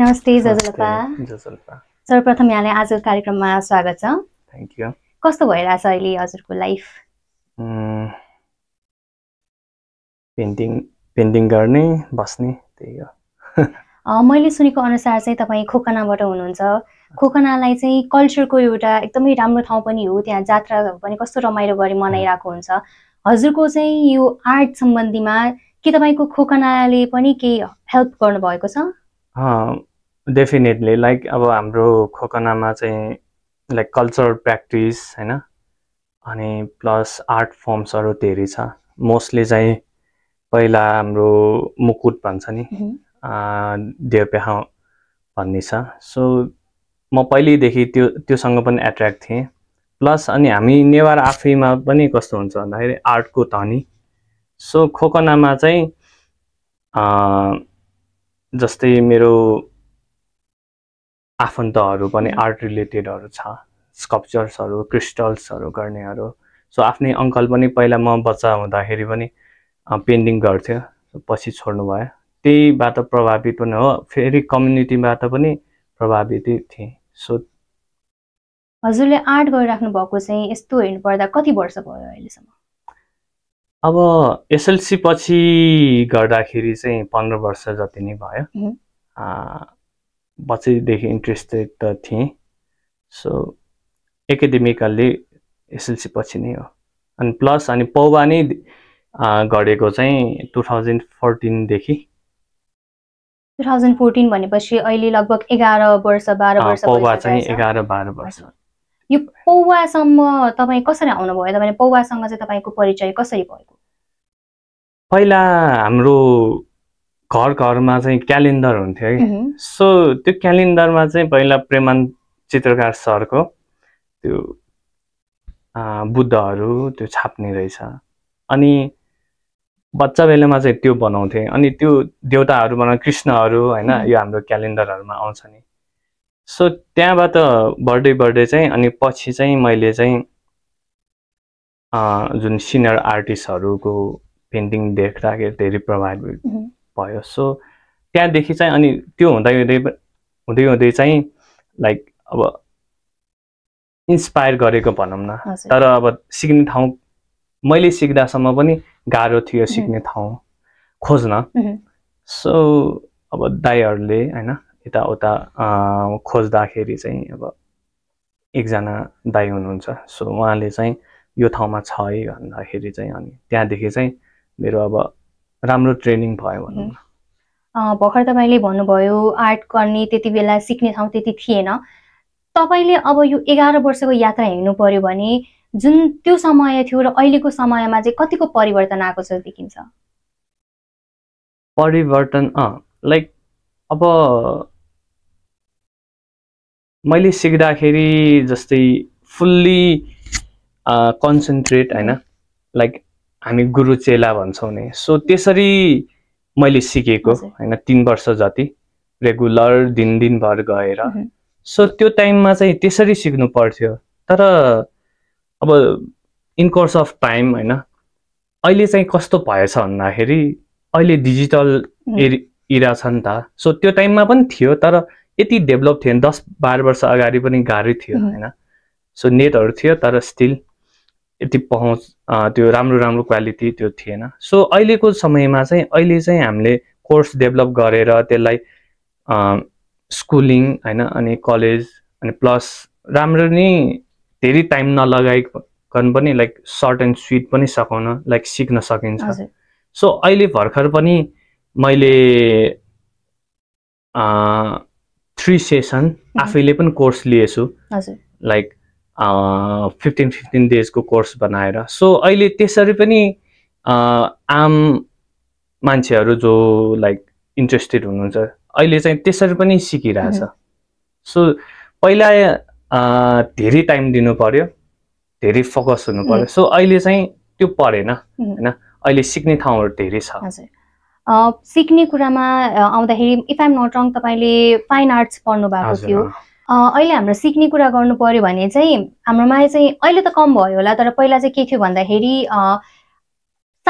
नमस्ते जजलपा। सर्वप्रथम यहाँलाई आजको कार्यक्रममा स्वागत छ। Thank you. कस्तो भइरहेछ अहिले हजुरको लाइफ? पेन्टिङ गर्ने बस्ने त्यही हो। मैले सुनेको अनुसार चाहिँ तपाईँ खोकनाबाट हुनुहुन्छ। खोकनालाई चाहिँ कल्चरको एउटा एकदमै राम्रो ठाउँ पनि हो। त्यहाँ जात्राहरू पनि कस्तो रमाइलो गरी मनाइरहेको हुन्छ। हजुरको चाहिँ यो आर्ट सम्बन्धीमा के तपाईँको खोकनाले पनि केही हेल्प गर्नुभएको छ? डेफिनेटली लाइक अब हाम्रो खोकनामा चाहिँ लाइक कल्चरल प्र्याक्टिस हैन, अनि प्लस आर्ट फर्म्सहरू धेरै छ। मोस्टली चाहिँ पहिला हाम्रो मुकुट भन्छ नि, देवप्याह भन्ने छ। सो म पहिल्यैदेखि त्योसँग पनि एट्र्याक्ट थिएँ। प्लस अनि हामी नेवार आफैमा पनि कस्तो हुन्छ भन्दाखेरि आर्टको धनी। सो खोकनामा चाहिँ जस्तै मेरो आफन्तहरू पनि आर्ट रिलेटेडहरू छ, स्कल्पचर्सहरू, क्रिस्टल्सहरू गर्नेहरू। सो आफ्नै अङ्कल पनि पहिला म बच्चा हुँदाखेरि पनि पेन्टिङ गर्थ्यो, पछि छोड्नु भयो। त्यहीबाट प्रभावित पनि हो, फेरि कम्युनिटीबाट पनि प्रभावित थिएँ। सो हजुरले आर्ट गरिराख्नु भएको चाहिँ यस्तो हेर्नुपर्दा कति वर्ष भयो अहिलेसम्म? अब एसएलसी पछि गर्दाखेरि चाहिँ 15 वर्ष जति नै भयो। बच्चैदेखि इन्ट्रेस्टेड त थिएँ। सो एकाडेमिकल्ली एसएलसी पछि नै हो। अनि प्लस अनि पौवा नै गरेको चाहिँ 2014 देखि। 2014 भनेपछि अहिले लगभग 11 वर्ष 12 वर्ष पौवा चाहिँ 11-12 वर्ष। यो पौवासम्म तपाईँ कसरी आउनुभयो? तपाईँ पौवासँग चाहिँ तपाईँको परिचय कसरी भएको? पहिला हाम्रो घरमा चाहिँ क्यालेन्डर हुन्थ्यो है। सो त्यो क्यालेन्डरमा चाहिँ पहिला प्रेमान चित्रकार सरको त्यो बुद्धहरू त्यो छाप्ने रहेछ। अनि बच्चा बेलामा चाहिँ त्यो बनाउँथे। अनि त्यो देवताहरू बनाउने कृष्णहरू हैन, यो हाम्रो क्यालेन्डरहरूमा आउँछ नि। सो त्यहाँबाट बढ्दै चाहिँ अनि पछि चाहिँ मैले चाहिँ जुन सिनियर आर्टिस्टहरूको पेन्टिङ देख्दाखेरि धेरै प्रभावित भयो। सो त्यहाँदेखि चाहिँ अनि त्यो हुँदै चाहिँ लाइक अब इन्स्पायर गरेको भनौँ न। तर अब सिक्ने ठाउँ मैले सिक्दासम्म पनि गाह्रो थियो सिक्ने ठाउँ खोज्न। सो अब दाइहरूले हैन यताउता खोज्दाखेरि चाहिँ अब एकजना दाइ हुनुहुन्छ। सो उहाँले चाहिँ यो ठाउँमा छ है भन्दाखेरि चाहिँ अनि त्यहाँदेखि चाहिँ मेरो अब राम्रो ट्रेनिङ भयो भनौँ न। भर्खर तपाईँले भन्नुभयो आर्ट गर्ने त्यति बेला सिक्ने ठाउँ त्यति थिएन। तपाईँले अब यो 11 वर्षको यात्रा हेर्नु पर्यो भने जुन त्यो समय थियो र अहिलेको समयमा चाहिँ कतिको परिवर्तन आएको छ देखिन्छ? परिवर्तन लाइक अब मैले सिक्दाखेरि जस्तै फुल्ली कन्सन्ट्रेट हैन, लाइक हामी गुरु चेला भन्छौँ नि। सो त्यसरी मैले सिकेको हैन 3 वर्ष जति रेगुलर दिनभर गएर। सो त्यो टाइममा चाहिँ त्यसरी सिक्नु पर्थ्यो। तर अब इन कोर्स अफ टाइम हैन अहिले चाहिँ कस्तो भएछ भन्दाखेरि अहिले डिजिटल इरा छ नि त। सो त्यो टाइममा पनि थियो तर यति डेभलप थिएन। 10-12 वर्ष अगाडि पनि गाह्रै थियो हैन। सो नेटहरू थियो तर स्टिल यति पहुँच त्यो राम्रो क्वालिटी त्यो थिएन। सो अहिलेको समयमा चाहिँ अहिले चाहिँ हामीले कोर्स डेभलप गरेर त्यसलाई स्कुलिङ हैन अनि कलेज अनि प्लस राम्रो नै धेरै टाइम नलगाइकन पनि लाइक सर्ट एन्ड स्विट पनि सकाउन लाइक सिक्न सकिन्छ। सो अहिले भर्खर पनि मैले 3 सेसन आफैले पनि कोर्स लिएछु, लाइक 15 डेजको कोर्स बनाएर। सो अहिले त्यसरी पनि आम मान्छेहरू जो लाइक इन्ट्रेस्टेड हुनुहुन्छ अहिले चाहिँ त्यसरी पनि सिकिरहेछ। सो पहिला धेरै टाइम दिनु पर्यो, धेरै फोकस हुनु पर्यो। सो अहिले चाहिँ त्यो परेन हैन, अहिले सिक्ने ठाउँहरू धेरै छ। सिक्ने कुरामा आउँदाखेरि इफ आइम नट रङ तपाईँले फाइन आर्ट्स पढ्नु भएको थियो। अहिले हाम्रो सिक्ने कुरा गर्नु पर्यो भने चाहिँ हाम्रोमा चाहिँ अहिले त कम भयो होला, तर पहिला चाहिँ के थियो भन्दाखेरि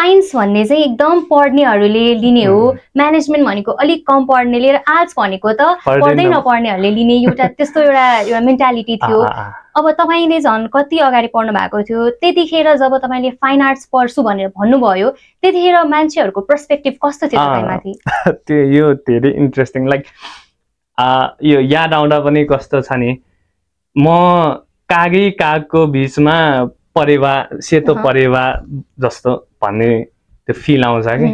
साइन्स भन्ने चाहिँ एकदम पढ्नेहरूले लिने हो, म्यानेजमेन्ट भनेको अलिक कम पढ्नेले, र आर्ट्स भनेको त पढ्दै नपढ्नेहरूले लिने एउटा त्यस्तो एउटा मेन्टालिटी थियो। अब तपाईँले झन् कति अगाडि पढ्नु भएको थियो, त्यतिखेर जब तपाईँले फाइन आर्ट्स पढ्छु भनेर भन्नुभयो त्यतिखेर मान्छेहरूको पर्सपेक्टिभ कस्तो थियो तपाईँमाथि? त्यो यो धेरै इन्ट्रेस्टिङ, लाइक यो याद आउँदा पनि कस्तो छ नि, म कागको बिचमा परेवा, सेतो परेवा जस्तो भन्ने त्यो फिल आउँछ कि।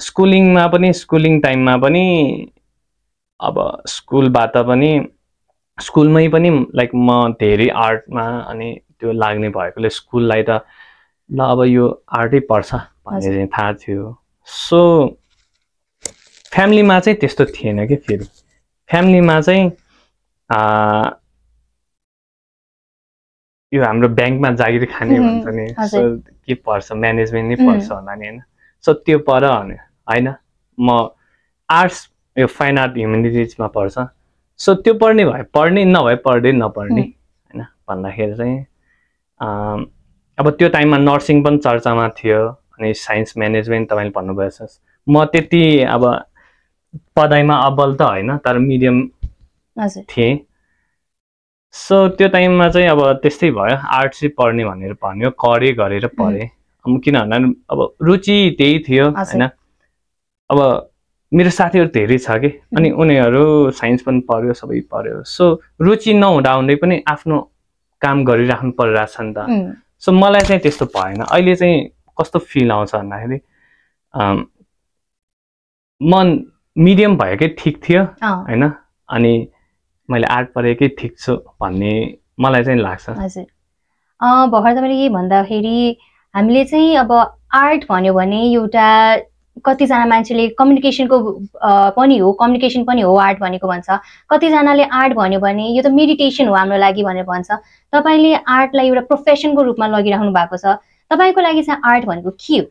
स्कुलिङमा पनि, स्कुलिङ टाइममा पनि, अब स्कुलबाट पनि, स्कुलमै पनि लाइक म धेरै आर्टमा अनि त्यो लाग्ने भएकोले स्कुललाई त ल अब यो आर्टै पर्छ भन्ने चाहिँ थाहा थियो। सो फ्यामिलीमा चाहिँ त्यस्तो थिएन कि। फेरि फ्यामिलीमा चाहिँ यो हाम्रो ब्याङ्कमा जागिर खाने भन्छ नि, सो के पर्छ, म्यानेजमेन्ट नै पर्छ होला नि होइन। सो त्यो पर होइन, म आर्ट्स यो फाइन आर्ट ह्युमेनिटिजमा पर्छ। सो त्यो पढ्ने भए पढ्ने, नभए पढ्दै नपढ्ने होइन भन्दाखेरि चाहिँ अब त्यो टाइममा नर्सिङ पनि चर्चामा थियो, अनि साइन्स म्यानेजमेन्ट तपाईँले भन्नुभएछ। म त्यति अब पढाइमा अब्बल त होइन, तर मिडियम थिएँ। सो त्यो टाइममा चाहिँ अब त्यस्तै भयो, आर्ट्सै पढ्ने भनेर भन्यो, गरेर पढेँ। किन भन्दा अब रुचि त्यही थियो होइन। अब मेरो साथीहरू धेरै छ कि, अनि उनीहरू साइन्स पनि पढ्यो, सबै पढ्यो। सो रुचि नहुँदै पनि आफ्नो काम गरिराख्नु परिरहेछ नि त। सो मलाई चाहिँ त्यस्तो भएन। अहिले चाहिँ कस्तो फिल आउँछ भन्दाखेरि म मिडियम भएकै ठिक थियो होइन, अनि मैले आर्ट पढेकै ठिक छु भन्ने मलाई चाहिँ लाग्छ। हजुर, भर्खर तपाईँले के भन्दाखेरि हामीले चाहिँ अब आर्ट भन्यो भने एउटा कतिजना मान्छेले कम्युनिकेसनको पनि हो, कम्युनिकेसन पनि हो आर्ट भनेको भन्छ। कतिजनाले आर्ट भन्यो भने यो त मेडिटेसन हो हाम्रो लागि भनेर भन्छ। तपाईँले आर्टलाई एउटा प्रोफेसनको रूपमा लगिराख्नु भएको छ। तपाईँको लागि चाहिँ आर्ट भनेको के हो?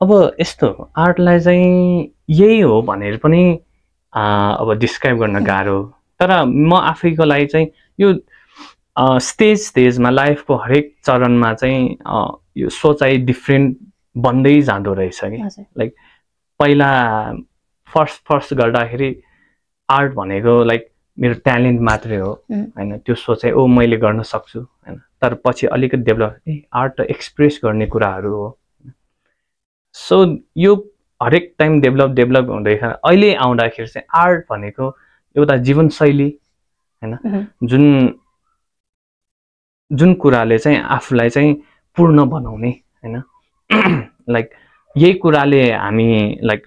अब यस्तो, आर्टलाई चाहिँ यही हो भनेर पनि अब डिस्क्राइब गर्न गाह्रो, तर म आफैको लागि चाहिँ यो स्टेजमा लाइफको हरेक चरणमा चाहिँ यो सोचाइ डिफ्रेन्ट बन्दै जाँदो रहेछ कि। लाइक पहिला फर्स्ट गर्दाखेरि आर्ट भनेको लाइक मेरो ट्यालेन्ट मात्रै हो होइन, त्यो सोचाइ ओ मैले गर्न सक्छु होइन। तर पछि अलिकति डेभलप, आर्ट त एक्सप्रेस गर्ने कुराहरू हो। सो यो हरेक टाइम डेभलप हुँदै अहिले आउँदाखेरि चाहिँ आर्ट भनेको एउटा जीवनशैली होइन, जुन कुराले चाहिँ आफूलाई चाहिँ पूर्ण बनाउने होइन। लाइक यही कुराले हामी लाइक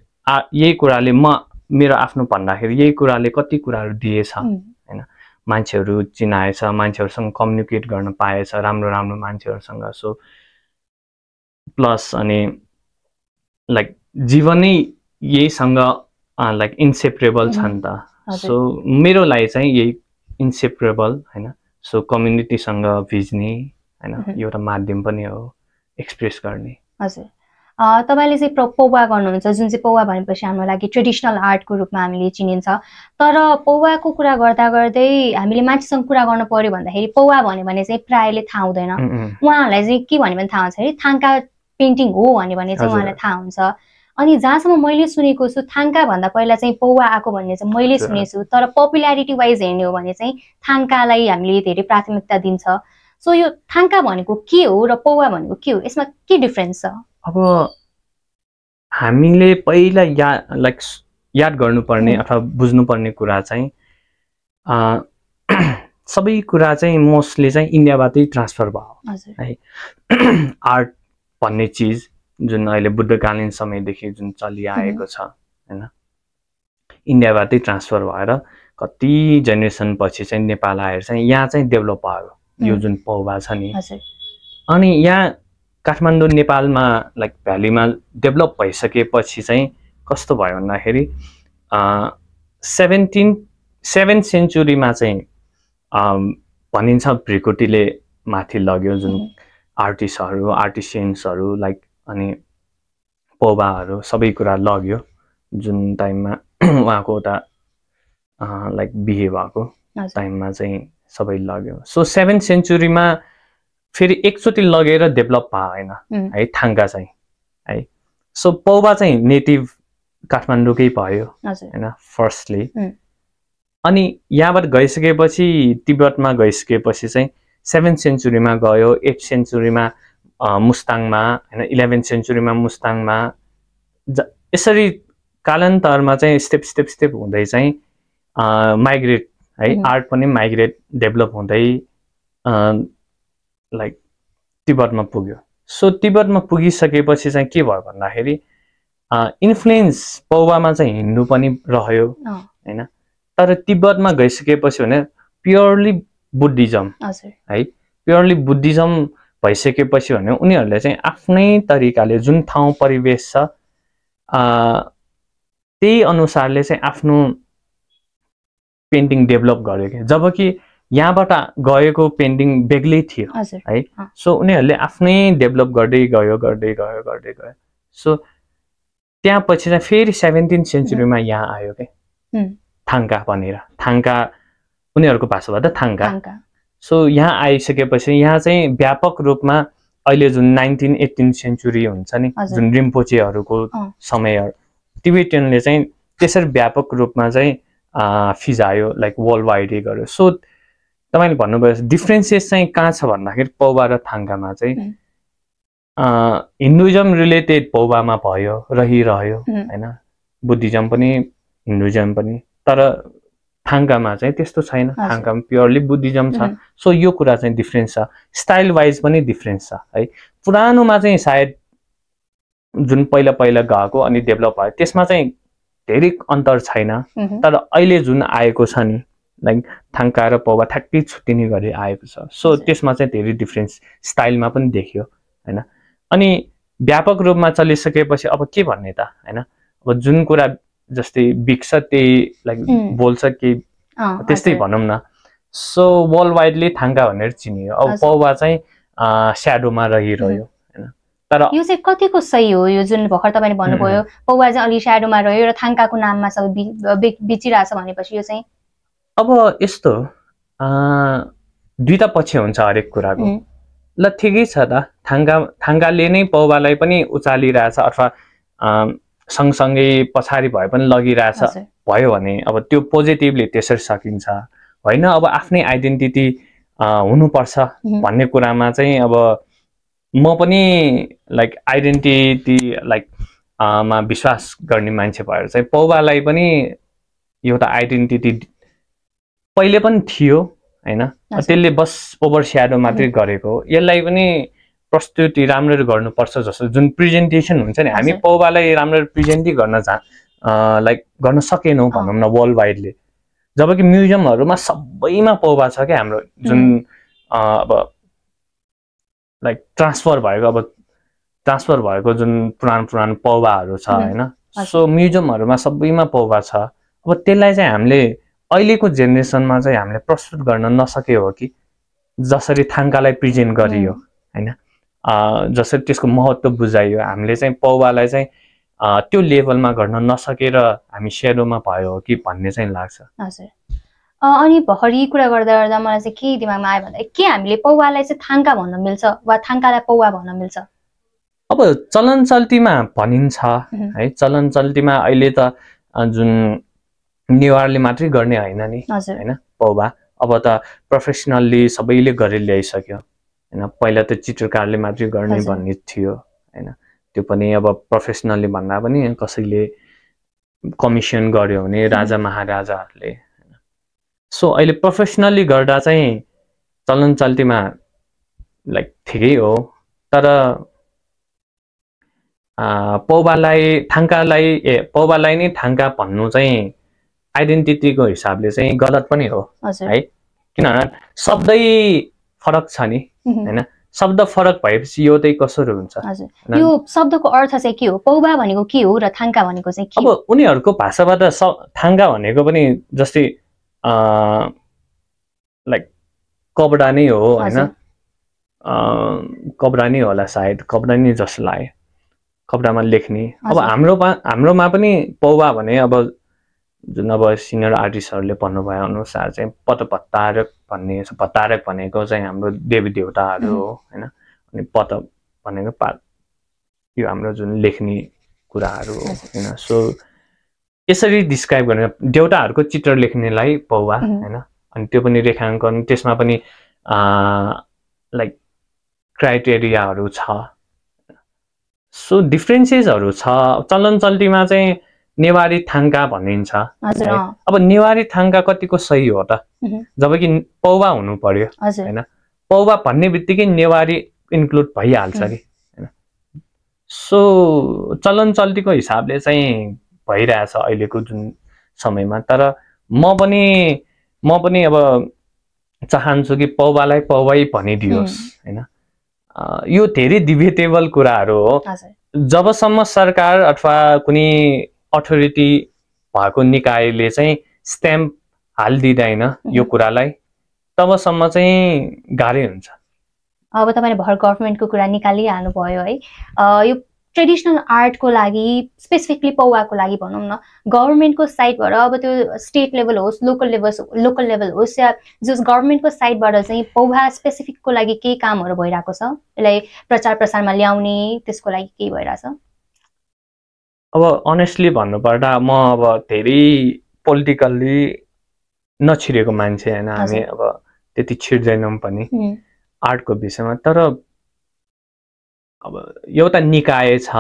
यही कुराले मेरो आफ्नो भन्दाखेरि यही कुराले कति कुराहरू दिएछ होइन। मान्छेहरू चिनाएछ, मान्छेहरूसँग कम्युनिकेट गर्न पाएछ, राम्रो मान्छेहरूसँग। सो प्लस अनि लाइक जीवनै यहीसँग लाइक इन्सेपरेबल छ नि त। सो मेरो लागि चाहिँ यही इन्सेपरेबल होइन। सो कम्युनिटीसँग भिज्ने होइन, एउटा माध्यम पनि हो एक्सप्रेस गर्ने। हजुर, तपाईँले चाहिँ पौवा गर्नुहुन्छ, जुन चाहिँ पौवा भनेपछि हाम्रो लागि ट्रेडिसनल आर्टको रूपमा हामीले चिनिन्छ। तर पौवाको कुरा गर्दा गर्दै हामीले मान्छेसँग कुरा गर्नु पर्यो भन्दाखेरि पौवा भन्यो भने चाहिँ प्रायले थाहा हुँदैन। उहाँहरूलाई चाहिँ के भन्यो भने थाहा हुन्छ अरे थाङ्का पेन्टिङ हो भन्यो भने चाहिँ उहाँलाई थाहा हुन्छ। अनि जहाँसम्म मैले सुनेको छु थाङ्का भन्दा पहिला चाहिँ पौवा आएको भन्ने चाहिँ मैले सुनेछु। तर पपुल्यारिटी वाइज हेर्ने हो भने चाहिँ थाङ्कालाई हामीले धेरै प्राथमिकता दिन्छ। सो यो थाङ्का भनेको के हो र पौवा भनेको के हो, यसमा के डिफरेन्स छ? अब हामीले पहिला याद गर्नुपर्ने अथवा बुझ्नुपर्ने कुरा चाहिँ सबै कुरा चाहिँ मोस्टली चाहिँ इन्डियाबाटै ट्रान्सफर भयो है। आर्ट भन्ने चिज जुन अहिले बुद्धकालीन समयदेखि जुन चलिआएको छ होइन, इन्डियाबाटै ट्रान्सफर भएर कति जेनेरेसन पछि चाहिँ नेपाल आएर चाहिँ यहाँ चाहिँ डेभलप भयो यो जुन पौवा छ नि। अनि यहाँ काठमाडौँ नेपालमा लाइक भ्यालीमा डेभलप भइसकेपछि चाहिँ कस्तो भयो भन्दाखेरि 7th सेन्चुरीमा चाहिँ भनिन्छ भ्रिकुटीले माथि लग्यो जुन आर्टिस्टहरू आर्टिसियन्सहरू लाइक अनि पौवाहरू सबै कुरा लग्यो जुन टाइममा उहाँको एउटा लाइक बिहे भएको टाइममा चाहिँ सबै लग्यो। सो 7th सेन्चुरीमा फेरि एकचोटि लगेर डेभलप भयो होइन है थाङ्का चाहिँ है। सो पौवा चाहिँ नेटिभ काठमाडौँकै भयो हैन फर्स्टली। अनि यहाँबाट गइसकेपछि तिब्बतमा गइसकेपछि चाहिँ 7th सेन्चुरीमा गयो, 8th सेन्चुरीमा मुस्ताङमा हैन, 11th सेन्चुरीमा मुस्ताङमा, यसरी कालान्तरमा चाहिँ स्टेप हुँदै चाहिँ माइग्रेट है, आर्ट पनि माइग्रेट डेभलप हुँदै लाइक तिब्बतमा पुग्यो। सो तिब्बतमा पुगिसकेपछि चाहिँ के भयो भन्दाखेरि इन्फ्लुएन्स पौवामा चाहिँ हिन्दू पनि रह्यो हैन, तर तिब्बतमा गइसकेपछि भने प्योरली बुद्धिज्म है, प्योरली बुद्धिज्म भइसकेपछि भने उनीहरूले चाहिँ आफ्नै तरिकाले जुन ठाउँ परिवेश छ त्यही अनुसारले चाहिँ आफ्नो पेन्टिङ डेभलप गर्यो के, जबकि यहाँबाट गएको पेन्टिङ बेग्लै थियो है। सो उनीहरूले आफ्नै डेभलप गर्दै गयो। सो त्यहाँ पछि चाहिँ फेरि 17th सेन्चुरीमा यहाँ आयो के थाङ्का भनेर, थाङ्का उनीहरूको भाषाबाट थाङ्का। सो यहाँ आइसकेपछि यहाँ चाहिँ व्यापक रूपमा अहिले जुन 19th 18th सेन्चुरी हुन्छ नि, जुन रिम्पोचेहरूको समय, टिबेटियनले चाहिँ त्यसरी व्यापक रूपमा चाहिँ फिजायो, लाइक वर्ल्ड वाइडै गर्यो। सो तपाईँले भन्नुभयो डिफ्रेन्सेस चाहिँ कहाँ छ भन्दाखेरि पौवा र थाङ्कामा चाहिँ हिन्दुइजम रिलेटेड पौवामा भयो, रहिरह्यो हैन, बुद्धिज्म पनि हिन्दुइजम पनि, तर थाङ्कामा चाहिँ त्यस्तो छैन, थाङ्कामा प्योरली बुद्धिज्म छ। सो यो कुरा चाहिँ डिफ्रेन्स छ, स्टाइल वाइज पनि डिफ्रेन्स छ है। पुरानोमा चाहिँ सायद जुन पहिला गएको अनि डेभलप भयो त्यसमा चाहिँ धेरै अन्तर छैन, तर अहिले जुन आएको छ नि लाइक थाङ्का र पौवा ठ्याक्कै छुट्टिने गरी आएको छ। सो त्यसमा चाहिँ धेरै डिफ्रेन्स स्टाइलमा पनि देखियो हैन। अनि व्यापक रूपमा चलिसकेपछि अब के भन्ने त हैन, अब जुन कुरा जस्तै बिक्छ त्यही लाइक बोल्छ कि त्यस्तै भनौँ न। सो वर्ल्ड वाइडली थाङ्का भनेर चिनियो, अब पौवा चाहिँ स्याडोमा रहिरह्यो हैन। तर यो चाहिँ कतिको सही हो, यो जुन भर्खर तपाईले भन्नुभयो पौवा चाहिँ अलि स्याडोमा रह्यो र थाङ्काको नाममा सब बिचिरहेछ भनेपछि यो चाहिँ अब यस्तो दुईटा पक्ष हुन्छ हरेक कुराको। ल ठिकै छ त, थाङ्काले नै पौवालाई पनि उचालिरहेछ अथवा सँगसँगै पछाडि भए पनि लगिरहेछ भयो भने अब त्यो पोजिटिभली त्यसरी सकिन्छ होइन। अब आफ्नै आइडेन्टिटी हुनुपर्छ भन्ने कुरामा चाहिँ अब म पनि लाइक आइडेन्टिटी लाइक मा विश्वास गर्ने मान्छे भएर चाहिँ पौवालाई पनि एउटा आइडेन्टिटी पहिले पनि थियो हैन, त्यसले बस ओभर स्याडो मात्रै गरेको हो। यसलाई पनि प्रस्तुति राम्ररी गर्नुपर्छ जस्तो जुन प्रेजेन्टेसन हुन्छ नि, हामी पौवालाई राम्ररी प्रेजेन्टै लाइक गर्न सकेनौँ भनौँ न वर्ल्ड वाइडले, जबकि म्युजियमहरूमा सबैमा पौवा छ क्या हाम्रो, जुन अब लाइक ट्रान्सफर भएको जुन पुरानो पौवाहरू छ हैन। सो म्युजियमहरूमा सबैमा पौवा छ। अब त्यसलाई चाहिँ हामीले अहिलेको जेनेरेसनमा चाहिँ हामीले प्रस्तुत गर्न नसके हो कि जसरी थाङ्कालाई प्रेजेन्ट गरियो हैन, जसरी त्यसको महत्त्व बुझाइयो, हामीले चाहिँ पौवालाई चाहिँ त्यो लेभलमा गर्न नसकेर हामी स्याडोमा भयो हो कि भन्ने चाहिँ लाग्छ। हजुर। अनि भर्खर यी कुरा गर्दा मलाई चाहिँ के दिमागमा आयो भन्दा के हामीले पौवालाई चाहिँ थाङ्का भन्न मिल्छ वा थाङ्कालाई पौवा भन्न मिल्छ? अब चलन चल्तीमा भनिन्छ है, चलन चल्तीमा अहिले त जुन नेवारले मात्रै गर्ने होइन नि हैन पौवा, अब त प्रोफेसनल्ली सबैले गरेर ल्याइसक्यो हैन। पहिला त चित्रकारले मात्रै गर्ने भन्ने थियो हैन, त्यो पनि अब प्रोफेसनल्ली भन्दा पनि कसैले कमिसन गर्यो भने राजा महाराजाहरूले हैन। सो अहिले प्रोफेसनल्ली गर्दा चाहिँ चलन चल्तीमा लाइक ठिकै हो, तर पौवालाई नै थाङ्का भन्नु चाहिँ आइडेन्टिटीको हिसाबले चाहिँ गलत पनि हो है, किनभने शब्दै फरक छ नि हैन। शब्द फरक भएपछि यो चाहिँ कसरी हुन्छ? यो शब्दको अर्थ चाहिँ के हो? पौवा भनेको के हो र थाङ्का भनेको चाहिँ के? अब उनीहरूको भाषाबाट थाङ्का भनेको पनि जस्तै लाइक कपडा नै हो हैन, कपडा नै होला सायद, कपडा नै जस्तो लाग्यो, कपडामा लेख्ने। अब हाम्रोमा पनि पौवा भने अब जुन अब सिनियर आर्टिस्टहरूले भन्नुभयो अनुसार चाहिँ पतपत्तारक भन्ने, पत्तारक भनेको चाहिँ हाम्रो देवी देवताहरू हो हैन, अनि पत भनेको यो हाम्रो जुन लेख्ने कुराहरू हो हैन। सो यसरी डिस्क्राइब गर्ने देउताहरूको चित्र लेख्नेलाई पौवा हैन, अनि त्यो पनि रेखाङ्कन, त्यसमा पनि लाइक क्राइटेरियाहरू छ। सो डिफ्रेन्सेसहरू छ। चलन चल्तीमा चाहिँ नेवारी थाङ्का भनिन्छ। अब नेवारी थाङ्का कतिको सही हो त, जबकि पौवा हुनु पर्यो हैन। पौवा भन्ने बित्तिकै नेवारी इन्क्लुड भइहाल्छ कि हैन। सो चलन चल्तीको हिसाबले चाहिँ भइरहेछ अहिलेको जुन समयमा। तर म पनि अब चाहन्छु कि पौवालाई पौवै भनिदियोस् हैन। यो धेरै डिबेटेबल कुराहरू हो। जबसम्म सरकार अथवा कुनै अथोरिटी भएको निकायले चाहिँ स्ट्याम्प हालिदिँदैन यो कुरालाई, तबसम्म चाहिँ गाह्रै हुन्छ। अब तपाईले भर गभर्नमेन्टको कुरा निकालिहाल्नु भयो है। यो ट्रेडिसनल आर्टको लागि स्पेसिफिकली पौवाको लागि भनौँ न, गभर्नमेन्टको साइडबाट अब त्यो स्टेट लेभल होस्, लोकल लेभल होस्, या जस गभर्नमेन्टको साइडबाट चाहिँ पौवा स्पेसिफिकको लागि केही कामहरू भइरहेको छ, यसलाई प्रचार प्रसारमा ल्याउने, त्यसको लागि के भइरहेछ? अब अनेस्टली भन्नुपर्दा म अब धेरै पोलिटिकल्ली नछिरेको मान्छे हैन, हामी अब त्यति छिर्दैनौँ पनि आर्टको विषयमा। तर अब एउटा निकाय छ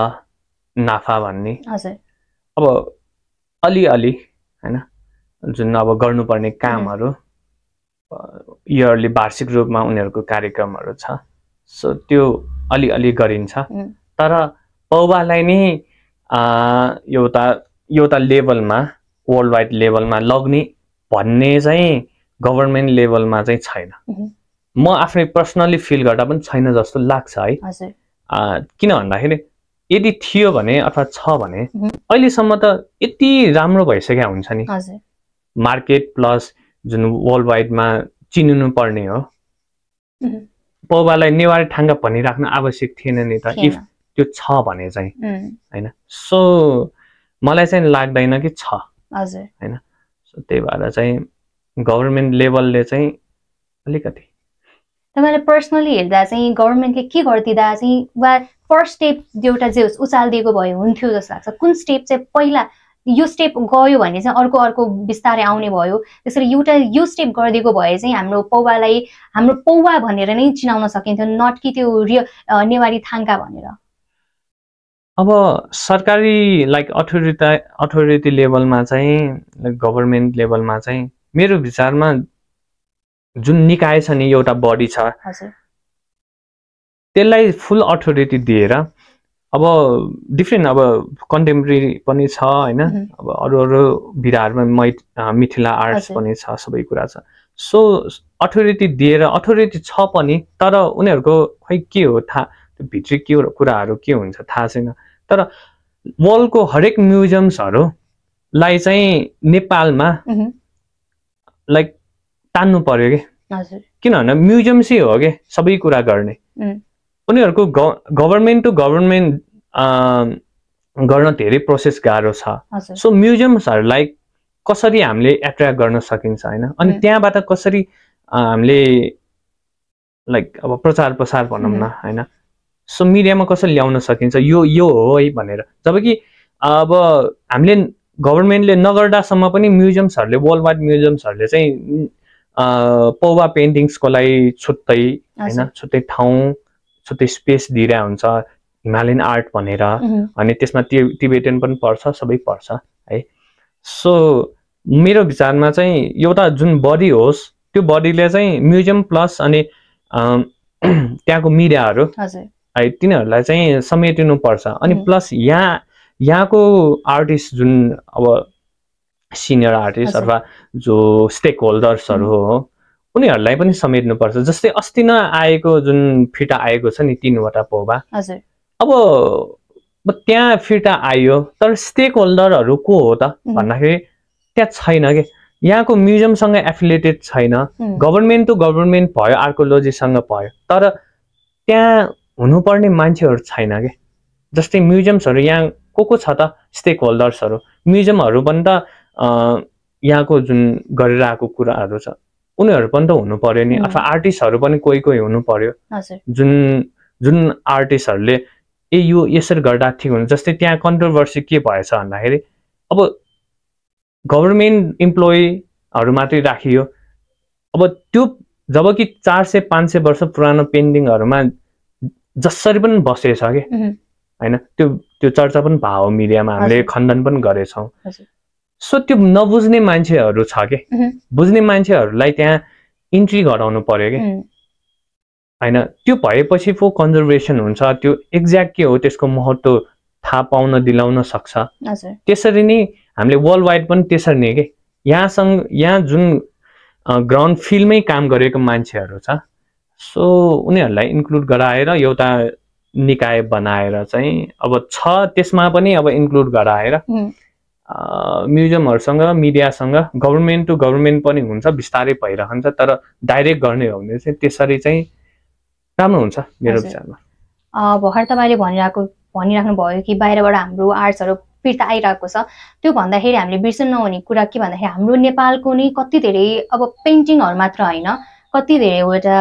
नाफा भन्ने, अब अलिअलि हैन जुन अब गर्नुपर्ने कामहरू इयरली वार्षिक रूपमा उनीहरूको कार्यक्रमहरू छ। सो त्यो अलिअलि गरिन्छ। तर पौवालाई नै एउटा लेभलमा, वर्ल्ड वाइड लेभलमा लग्ने भन्ने चाहिँ गभर्नमेन्ट लेभलमा चाहिँ छैन। म आफै पर्सनली फिल गर्दा पनि छैन जस्तो लाग्छ है। किन भन्दाखेरि यदि थियो भने अथवा छ भने अहिलेसम्म त यति राम्रो भइसक्यो हुन्छ नि, मार्केट प्लस जुन वर्ल्ड वाइडमा चिनिनु पर्ने हो। पौवालाई नेवारी थाङ्का भनिराख्न आवश्यक थिएन नि त, इफ त्यो छ भने चाहिँ हैन। सो मलाई चाहिँ लाग्दैन कि छ हैन। सो त्यही भएर चाहिँ गभर्नमेन्ट लेभलले चाहिँ अलिकति, तपाईले पर्सनली हेर्दा चाहिँ गभर्नमेन्टले के गरिदिँदा चाहिँ, वा फर्स्ट स्टेप एउटा जे उचालिदिएको भए हुन्थ्यो जस्तो लाग्छ? कुन स्टेप चाहिँ पहिला यो स्टेप गयो भने चाहिँ अर्को बिस्तारै आउने भयो, त्यसरी एउटा यो स्टेप गरिदिएको भए चाहिँ हाम्रो पौवालाई हाम्रो पौवा भनेर नै चिनाउन सकिन्थ्यो, नट कि त्यो नेवारी थाङ्का भनेर? अब सरकारी लाइक अथोरिटी लेभलमा चाहिँ, लाइक गभर्नमेन्ट लेभलमा चाहिँ मेरो विचारमा जुन निकाय छ नि, एउटा बडी छ, त्यसलाई फुल अथोरिटी दिएर, अब डिफ्रेन्ट अब कन्टेम्पोरेरी पनि छ हैन, अब अरू विधाहरूमा मिथिला आर्ट्स पनि छ, सबै कुरा छ। सो अथोरिटी दिएर, अथोरिटी छ पनि, तर उनीहरूको खै के हो थाहा, त्यो भित्री के कुराहरू के हुन्छ थाहा छैन। तर वर्ल्डको हरेक म्युजियम्सहरूलाई चाहिँ नेपालमा लाइक तान्नु पर्यो कि, किनभने म्युजियम्सै हो कि सबै कुरा गर्ने। उनीहरूको गभर्नमेन्ट टु गभर्नमेन्ट गर्न धेरै प्रोसेस गाह्रो छ। सो म्युजियम्सहरूलाई कसरी हामीले एट्र्याक्ट गर्न सकिन्छ हैन, अनि त्यहाँबाट कसरी हामीले लाइक अब प्रचार प्रसार भनौँ न हैन, सो मिडियामा कसरी ल्याउन सकिन्छ, यो हो है भनेर। जबकि अब हामीले गभर्नमेन्टले नगर्दासम्म पनि म्युजियम्सहरूले, वर्ल्ड वाइड म्युजियम्सहरूले चाहिँ पौवा पेन्टिङ्सको लागि छुट्टै हैन, छुट्टै ठाउँ, छुट्टै स्पेस दिइरहेको हुन्छ, हिमालयन आर्ट भनेर। अनि त्यसमा टिबेटन पनि पर्छ, सबै पर्छ है। सो मेरो विचारमा चाहिँ एउटा जुन बडी होस्, त्यो बडीले चाहिँ म्युजियम प्लस अनि त्यहाँको मिडियाहरू है, तिनीहरूलाई चाहिँ समेटिनु पर्छ। अनि प्लस यहाँको आर्टिस्ट जुन अब सिनियर आर्टिस्ट अथवा जो स्टेक होल्डर्सहरू हो, उनीहरूलाई पनि समेट्नुपर्छ। जस्तै अस्ति नै आएको जुन फिर्ता आएको छ नि 3वटा पौवा, अब त्यहाँ फिर्ता आयो, तर स्टेक होल्डरहरू को हो त भन्दाखेरि त्यहाँ छैन कि, यहाँको म्युजियमसँग एफिलिएटेड छैन। गभर्नमेन्ट टु गभर्नमेन्ट भयो, आर्कोलोजीसँग भयो, तर त्यहाँ हुनुपर्ने मान्छेहरू छैन कि। जस्तै म्युजियम्सहरू यहाँ को छ त, स्टेक होल्डर्सहरू, म्युजियमहरू पनि त यहाँको जुन गरिरहेको कुराहरू छ उनीहरू पनि त हुनु पर्यो नि, अथवा आर्टिस्टहरू पनि कोही हुनु पर्यो, जुन आर्टिस्टहरूले यो यसरी गर्दा ठिक हुन्छ। जस्तै त्यहाँ कन्ट्रोभर्सी के भएछ भन्दाखेरि अब गभर्मेन्ट इम्प्लोइहरू मात्रै राखियो। अब त्यो जब कि 400-500 वर्ष पुरानो पेन्टिङहरूमा जसरी पनि बसेछ कि होइन, त्यो चर्चा पनि भयो मिडियामा, हामीले खण्डन पनि गरेछौँ। सो त्यो नबुझ्ने मान्छेहरू छ कि बुझ्ने मान्छेहरूलाई त्यहाँ इन्ट्री गराउनु पर्यो कि होइन। त्यो भएपछि पो कन्जर्भेसन हुन्छ, त्यो एक्ज्याक्ट के हो त्यसको महत्त्व थाहा पाउन दिलाउन सक्छ। त्यसरी नै हामीले वर्ल्ड वाइड पनि त्यसरी नै कि यहाँ जुन ग्राउन्ड फिल्डमै काम गरेको मान्छेहरू छ, सो उनीहरूलाई इन्क्लुड गराएर एउटा निकाय बनाएर चाहिँ अब छ त्यसमा पनि अब इन्क्लुड गराएर म्युजियमहरूसँग मिडियासँग गभर्मेन्ट टु गभर्मेन्ट पनि हुन्छ, बिस्तारै भइरहन्छ। तर डाइरेक्ट गर्ने हो भने चाहिँ त्यसरी चाहिँ राम्रो हुन्छ मेरो विचारमा। भर्खर तपाईँले भनिराख्नु भयो कि बाहिरबाट हाम्रो आर्ट्सहरू फिर्ता आइरहेको छ। त्यो भन्दाखेरि हामीले बिर्सन नहुने कुरा के भन्दाखेरि हाम्रो नेपालको नै कति धेरै अब पेन्टिङहरू मात्र होइन, कति धेरैवटा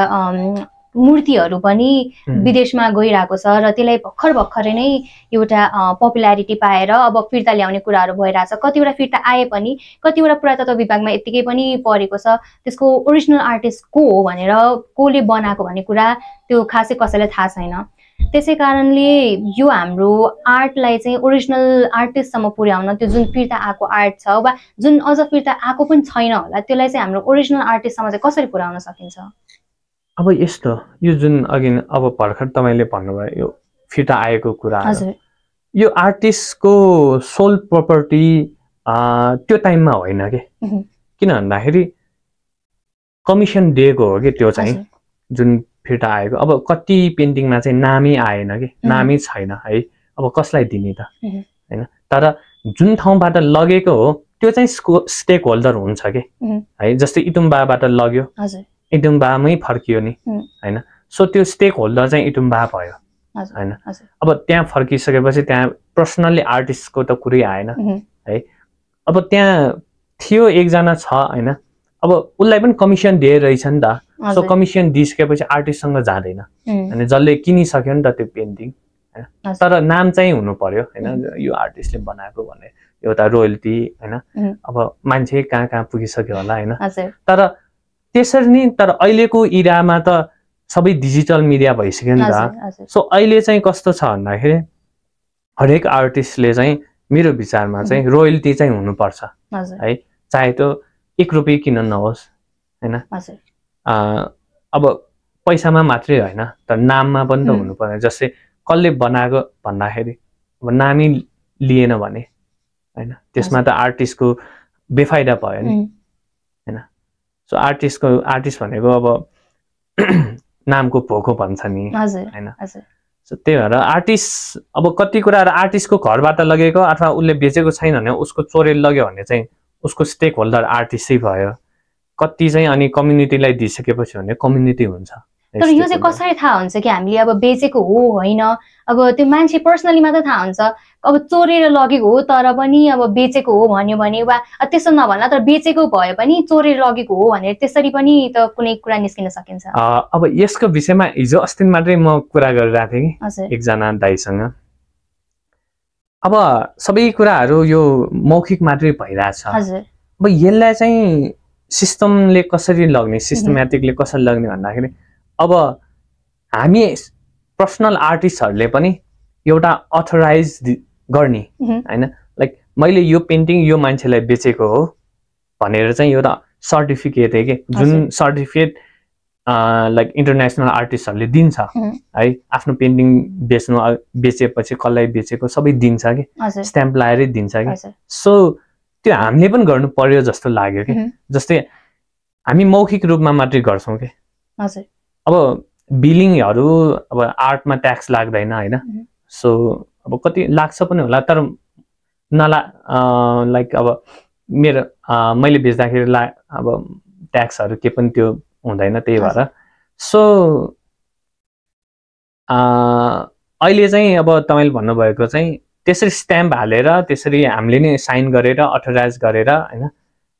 मूर्तिहरू पनि विदेशमा गइरहेको छ र त्यसलाई भर्खरै नै एउटा पपुल्यारिटी पाएर अब फिर्ता ल्याउने कुराहरू भइरहेछ। कतिवटा फिर्ता आए पनि कतिवटा पुरातत्व विभागमा यत्तिकै पनि परेको छ, त्यसको ओरिजिनल आर्टिस्ट को हो भनेर, कसले बनाएको भन्ने कुरा त्यो खासै कसैलाई थाहा छैन। त्यसै कारणले यो हाम्रो आर्टलाई चाहिँ ओरिजिनल आर्टिस्टसम्म पुर्याउन, त्यो जुन फिर्ता आएको आर्ट छ वा जुन अझ फिर्ता आएको पनि छैन होला, त्यसलाई चाहिँ हाम्रो ओरिजिनल आर्टिस्टसम्म चाहिँ कसरी पुर्याउन सकिन्छ? अब यस्तो यो जुन अघि अब भर्खर तपाईँले भन्नुभयो यो फिर्ता आएको कुरा, यो आर्टिस्टको सोल प्रोपर्टी त्यो टाइममा होइन कि, किन भन्दाखेरि कमिसन दिएको हो कि त्यो चाहिँ जुन फिर्ता आएको। अब कति पेन्टिङमा चाहिँ नामै आएन कि, नामै छैन है, अब कसलाई दिने त होइन। तर जुन ठाउँबाट लगेको हो त्यो चाहिँ स्टेक होल्डर हुन्छ कि है। जस्तै इटुम्बाबाट लग्यो, इटुम्बामै फर्कियो नि होइन। सो त्यो स्टेक होल्डर चाहिँ इटुम्बा भयो होइन। अब त्यहाँ फर्किसकेपछि त्यहाँ पर्सनल्ली आर्टिस्टको त कुरै आएन है। अब त्यहाँ थियो एकजना छ होइन, अब उसलाई पनि कमिसन दिएर रहेछ नि त। सो कमिसन दिइसकेपछि आर्टिस्टसँग जाँदैन होइन, जसले किनिसक्यो नि त त्यो पेन्टिङ होइन। तर नाम चाहिँ हुनु पर्यो होइन, यो आर्टिस्टले बनाएको भन्ने एउटा रोयल्टी होइन। अब मान्छे कहाँ कहाँ पुगिसक्यो होला होइन। तर त्यसरी नै, तर अहिलेको इरामा त सबै डिजिटल मिडिया भइसक्यो नि त। सो अहिले चाहिँ कस्तो छ भन्दाखेरि हरेक आर्टिस्टले चाहिँ मेरो विचारमा चाहिँ रोयल्टी चाहिँ हुनुपर्छ है, चाहे त्यो 1 रुपियाँ किन नहोस् होइन। अब पैसामा मात्रै होइन तर नाममा पनि त हुनु पर्यो। जस्तै कसले बनाएको भन्दाखेरि अब नामै लिएन भने होइन, त्यसमा त आर्टिस्टको बेफाइदा भयो नि होइन। सो आर्टिस्ट भनेको अब नामको भोको भन्छ नि होइन। सो त्यही भएर आर्टिस्ट अब कति कुराहरू आर्टिस्टको घरबाट लगेको अथवा उसले बेचेको छैन भने उसको चोरेर लग्यो भने चाहिँ उसको स्टेक होल्डर आर्टिस्टै भयो। कति चाहिँ अनि कम्युनिटीलाई दिइसकेपछि भने कम्युनिटी हुन्छ। तर यो चाहिँ कसरी थाहा हुन्छ कि हामीले अब बेचेको हो होइन? अब त्यो मान्छे पर्सनली मात्र थाहा हुन्छ। अब चोरेर लगेको हो तर पनि अब बेचेको हो भन्यो भने, वा त्यसो नभन्ला तर बेचेको भए पनि चोरेर लगेको हो भनेर त्यसरी पनि त कुनै कुरा निस्किन सकिन्छ। अब यसको विषयमा हिजो अस्ति मात्रै म कुरा गरिरहेको थिएँ कि एकजना दाइसँग। अब सबै कुराहरू यो मौखिक मात्रै भइरहेछ। अब यसलाई चाहिँ सिस्टमले कसरी लग्ने, सिस्टमेटिकले कसरी लग्ने भन्दाखेरि अब हामी पर्सनल आर्टिस्टहरूले पनि एउटा अथोराइज गर्ने होइन। लाइक मैले यो पेन्टिङ यो मान्छेलाई बेचेको हो भनेर चाहिँ एउटा सर्टिफिकेट है कि, जुन सर्टिफिकेट लाइक इन्टरनेसनल आर्टिस्टहरूले दिन्छ है। आफ्नो पेन्टिङ बेचेपछि कसलाई बेचेको सबै दिन्छ कि, स्ट्याम्प लगाएरै दिन्छ कि। सो त्यो हामीले पनि गर्नु पर्यो जस्तो लाग्यो कि। जस्तै हामी मौखिक रूपमा मात्रै गर्छौँ कि। अब बिलिङहरू अब आर्टमा ट्याक्स लाग्दैन होइन। सो अब कति लाग्छ पनि होला तर लाइक अब मेरो मैले बेच्दाखेरि अब ट्याक्सहरू के पनि त्यो हुँदैन। त्यही भएर सो अहिले चाहिँ अब तपाईँले भन्नुभएको चाहिँ त्यसरी स्ट्याम्प हालेर त्यसरी हामीले नै साइन गरेर अथोराइज गरेर होइन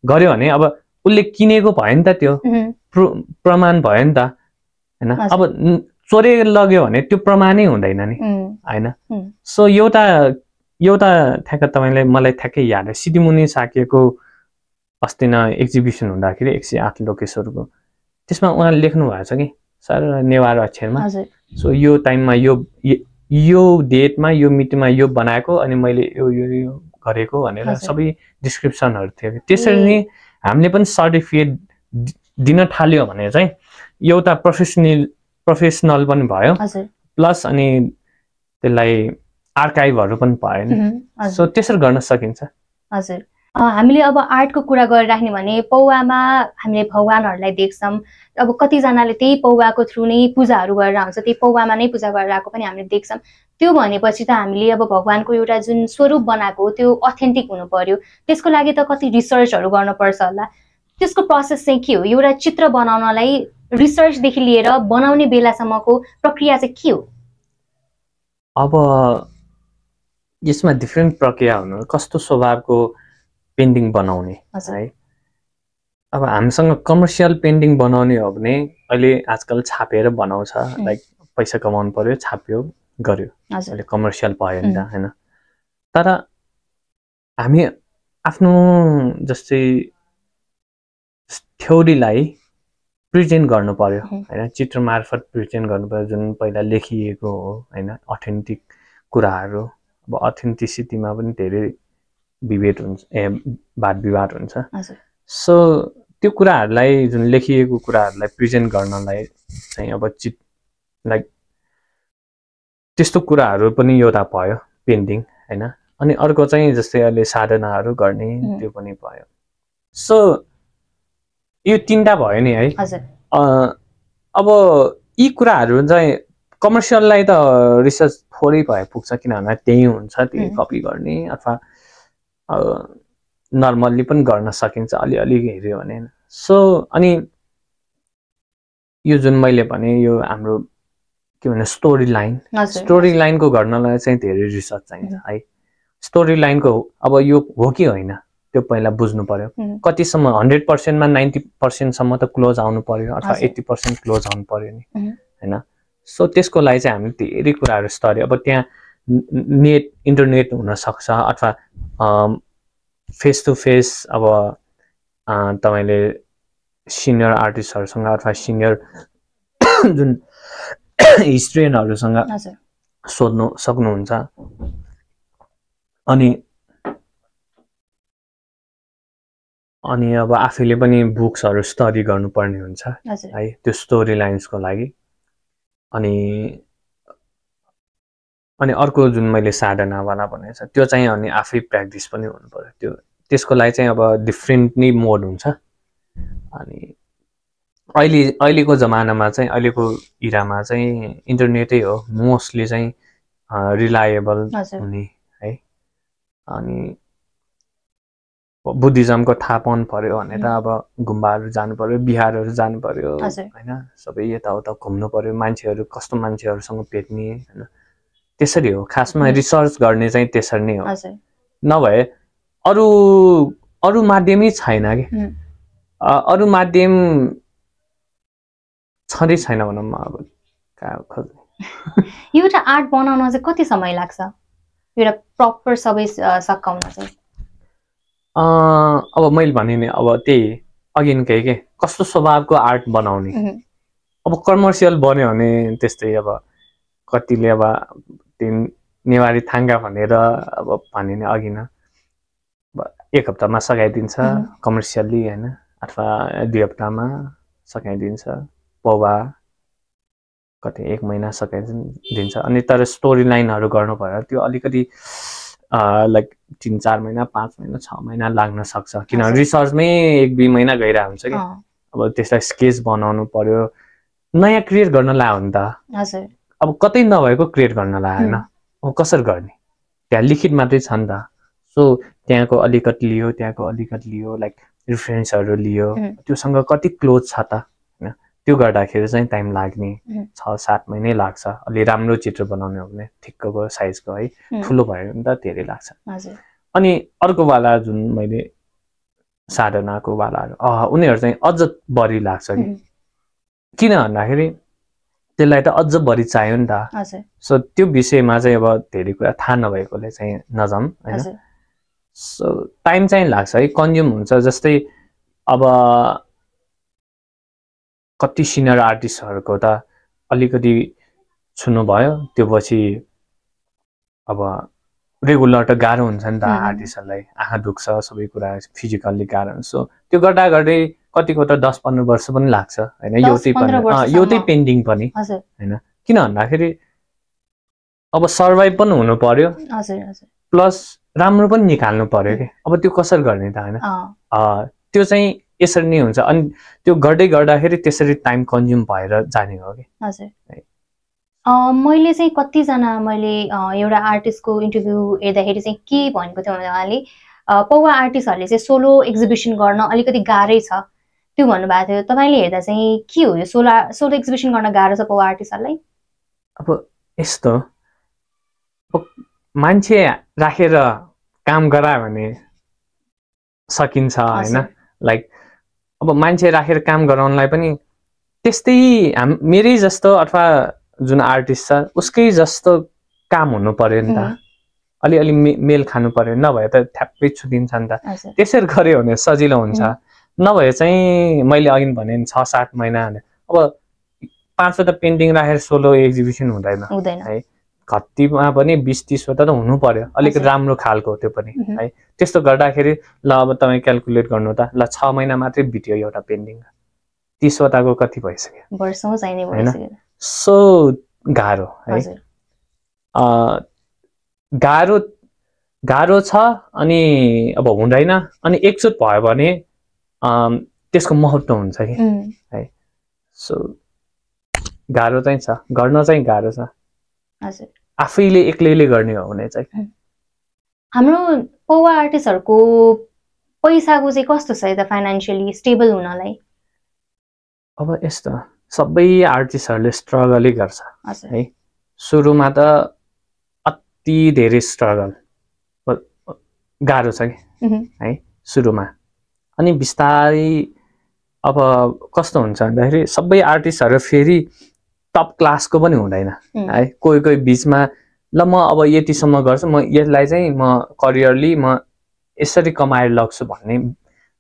गर्यो भने अब उसले किनेको भयो नि त, त्यो प्रमाण भयो नि त होइन। अब चोरेर लग्यो भने त्यो प्रमाणै हुँदैन नि हैन सो एउटा ठ्याक्क तपाईलाई मलाई ठ्याक्कै याद छ सिद्धिमुनि साकेको अस्ति न एक्जिबिसन हुँदाखेरि 108 लोकेशहरूको त्यसमा उहाँले लेख्नु भएको छ कि सर नेवार अक्षरमा सो यो टाइममा यो डेटमा यो मितिमा यो बनाएको अनि मैले यो गरेको भनेर सबै डिस्क्रिप्सनहरु थियो त्यसरी नै हामीले पनि सर्टिफिकेट दिन थाल्यो भने चाहिँ एउटा प्रोफेसनल पनि भयो प्लस अनि त्यसलाई आर्काइभहरु पनि भयो नि सो त्यसरी गर्न सकिन्छ हजुर हामीले अब आर्टको कुरा गरिराख्ने भने पौवामा हामीले भगवानहरुलाई देख्छौं अब कतिजनाले त्यही पौवाको थ्रु नै पूजाहरु गरेर हुन्छ त्यही पौवामा नै पूजा गरिरहेको पनि हामीले देख्छौं त्यो भनेपछि त हामीले अब भगवानको एउटा जुन स्वरूप बनाएको त्यो अथेन्टिक हुनु पर्यो त्यसको लागि त कति रिसर्चहरु गर्न पर्छ होला त्यसको प्रोसेस चाहिँ के हो एउटा चित्र बनाउनलाई रिसर्च देखि लिएर बनाउने बेलासम्मको प्रक्रिया चाहिँ के हो अब यसमा डिफरेन्ट प्रक्रिया हुनु कस्तो स्वभावको पेन्टिङ बनाउने है अब हामीसँग कमर्सियल पेन्टिङ बनाउने हो भने अहिले आजकल छापेर बनाउँछ लाइक पैसा कमाउनु पर्यो छाप्यो गर्यो अहिले कमर्सियल भयो नि त हैन तर हामी आफ्नो जस्तै थ्योरीलाई प्रेजेन्ट गर्नु पर्यो हैन चित्र मार्फत प्रेजेन्ट गर्नु पर्यो जुन पहिला लेखिएको हो हैन अथेन्टिक कुराहरु अब अथेन्टिसिटीमा पनि धेरै विभेद हुन्छ वाद विवाद हुन्छ सो त्यो कुराहरुलाई जुन लेखिएको कुराहरुलाई प्रेजेन्ट गर्नलाई चाहिँ अब लाइक त्यस्तो कुराहरु पनि एउटा भयो पेन्टिङ हैन अनि अर्को चाहिँ जस्तै अहिले साधनाहरु गर्ने त्यो पनि भयो सो यो तीनटा भयो नि है अब यी कुराहरु चाहिँ कमर्सियललाई त रिसर्च थोरै भए पुग्छ किनभने त्यही हुन्छ त्यही कपी गर्ने अथवा नर्मल्ली पनि गर्न सकिन्छ अलि हेर्यो भने सो अनि यो जुन मैले भने यो हाम्रो के भन्छ स्टोरी लाइनको गर्नलाई चाहिँ धेरै रिसर्च चाहिन्छ है स्टोरी लाइनको अब यो हो कि होइन त्यो पहिला बुझ्नु पर्यो कतिसम्म 100% मा 90% सम्म त क्लोज आउनु पर्यो अथवा 80% क्लोज आउनु पर्यो नि हैन सो त्यसको लागि चाहिँ हामीले धेरै कुराहरु स्टडी अब त्यहाँ इन्टरनेट हुन सक्छ अथवा फेस टु फेस अब तपाईले सिनियर आर्टिस्टहरुसँग अथवा सिनियर जुन हिस्ट्रियनहरुसँग सोध्नु सक्नुहुन्छ अनि अब आफैले पनि बुक्सहरु स्टडी गर्नुपर्ने हुन्छ है त्यो स्टोरी लाइन्सको लागि अनि अर्को जुन मैले साधनावाला भनेको छ त्यो चाहिँ अनि आफै प्र्याक्टिस पनि हुनु पर्यो त्यो त्यसको लागि चाहिँ अब डिफरेन्टली मोड हुन्छ अनि अहिलेको जमानामा चाहिँ अहिलेको इरामा चाहिँ इन्टरनेटै हो मोस्टली चाहिँ रिलायबल हुने है अनि बुद्धिज्मको थाहा पाउनु पर्यो भने त अब गुम्बाहरु जानु पर्यो बिहारहरु जानु पर्यो हैन सबै यताउता घुम्नु पर्यो मान्छेहरु कस्तो मान्छेहरुसँग भेट्ने हैन त्यसरी हो खासमा रिसर्च गर्ने चाहिँ त्यसरी नै हो नभए अरु माध्यमै छैन के अरु माध्यम छँदै छैन भनौं म अब खोज्ने एउटा आर्ट बनाउन चाहिँ कति समय लाग्छ एउटा प्रपर सबै सकाउन चाहिँ अब मैले भने नि अब त्यही अघिनकै के कस्तो स्वभावको आर्ट बनाउने अब कमर्सियल बन्यो भने त्यस्तै अब कतिले अब नेवारी थाङ्गा भनेर अब भने नि अघि न एक हप्तामा सकाइदिन्छ कमर्सियली हैन अथवा 2 हप्तामा सकाइदिन्छ पौवा कतै 1 महिना सकाइदिन्छ अनि तर स्टोरी लाइनहरु गर्नु पर्यो त्यो अलिकति लाइक 3-4 महिना 5 महिना 6 महिना लाग्न सक्छ किनभने रिसर्चमै 1-2 महिना गइरा हुन्छ के अब त्यसलाई स्केच बनाउनु पर्यो नयाँ क्रिएट गर्न ला हो नि त हजुर अब कतै नभएको क्रिएट गर्न ला हैन अब कसरी गर्ने त्यहाँ लिखित मात्रै छ नि त सो त्यहाँको अलिकति लियो लाइक रेफरेन्सहरु लियो त्योसँग कति क्लोज छ त हैन त्यो गर्दाखेरि चाहिँ टाइम लाग्ने 6-7 महिना लाग्छ अलि राम्रो चित्र बनाउने हो भने ठिक्कको साइजको है ठुलो भयो भने त धेरै लाग्छ हजुर अनि अर्को वाला जुन मैले साधनाको वालाहरु उनीहरु चाहिँ अझ बढी लाग्छ कि किन भन्दाखेरि त्यसलाई त अझ बढी चाहियो नि त। हजुर सो त्यो विषयमा चाहिँ अब धेरै कुरा थाहा नभएकोले चाहिँ नजाऊँ हैन। हजुर सो टाइम चाहिँ लाग्छ है, कन्ज्युम हुन्छ। जस्तै अब कति सिनियर आर्टिस्टहरूको त अलिकति छुनु भयो, त्यो पछि अब रेगुलर त गाह्रो हुन्छ नि त आर्टिस्टहरूलाई, आँखा दुख्छ, सबै कुरा फिजिकल्ली गाह्रो हुन्छ। सो त्यो गर्दा गर्दै कतिको त 10-15 वर्ष पनि लाग्छ हैन, एउटै पेन्टिङ पनि हैन। किन भन्दाखेरि अब सर्भाइभ पनि हुनु पर्यो, प्लस राम्रो पनि निकाल्नु पर्यो कि। अब त्यो कसरी गर्ने त हैन, त्यो चाहिँ यसरी नै हुन्छ। अनि त्यो गर्दै गर्दाखेरि त्यसरी टाइम कन्ज्युम भएर जाने हो कि। मैले चाहिँ कतिजना मैले एउटा आर्टिस्टको इन्टरभ्यू हेर्दाखेरि चाहिँ के भनेको थियो भने उहाँले पौवा आर्टिस्टहरूले चाहिँ सोलो एक्जिबिसन गर्न अलिकति गाह्रै छ त्यो भन्नुभएको थियो। तपाईँले हेर्दा चाहिँ के हो यो सोलो एक्जिबिसन गर्न गाह्रो छ पौवा आर्टिस्टहरूलाई? अब यस्तो मान्छे राखेर काम गरायो भने सकिन्छ हैन। लाइक अब मान्छे राखेर काम गराउनलाई पनि त्यस्तै मेरै जस्तो अथवा जुन आर्टिस्ट छ उसकै जस्तो काम हुनु पर्यो नि त, अलिअलि मेल खानु पर्यो, नभए त ठ्याप्पै छुदिन्छ नि त। त्यसरी गर्यो भने सजिलो हुन्छ, नभए चाहिँ मैले अघि भने 6-7 महिना अब 5वटा पेन्टिङ राखेर सोलो एक्जिबिसन हुँदैन है। कतिमा पनि 20-30 वटा त हुनु पर्यो, अलिक राम्रो खालको त्यो पनि है। त्यस्तो गर्दाखेरि ल अब तपाईँ क्यालकुलेट गर्नु त, ल 6 महिना मात्रै बित्यो एउटा पेन्टिङ, 30 वटाको कति भइसक्यो, वर्षौं चाहिने भइसक्यो। सो गाह्रो है, गाह्रो छ। अनि अब हुँदैन, अनि एकचोट भयो भने त्यसको महत्त्व हुन्छ कि है। सो गाह्रो चाहिँ छ, गर्न चाहिँ गाह्रो छ आफैले एक्लैले गर्ने हो भने चाहिँ। हाम्रो पौवा आर्टिस्टहरूको पैसाको चाहिँ कस्तो छ यता फाइनान्शियली स्टेबल हुनलाई? अब यस्तो सबै आर्टिस्टहरूले स्ट्रगलै गर्छ है। सुरुमा त अति धेरै स्ट्रगल गाह्रो छ कि है सुरुमा। अनि बिस्तारै अब कस्तो हुन्छ भन्दाखेरि सबै आर्टिस्टहरू फेरि टप क्लासको पनि हुँदैन है। कोही बिचमा ल म अब यतिसम्म गर्छु, म यसलाई चाहिँ म करियरली म यसरी कमाएर लग्छु भन्ने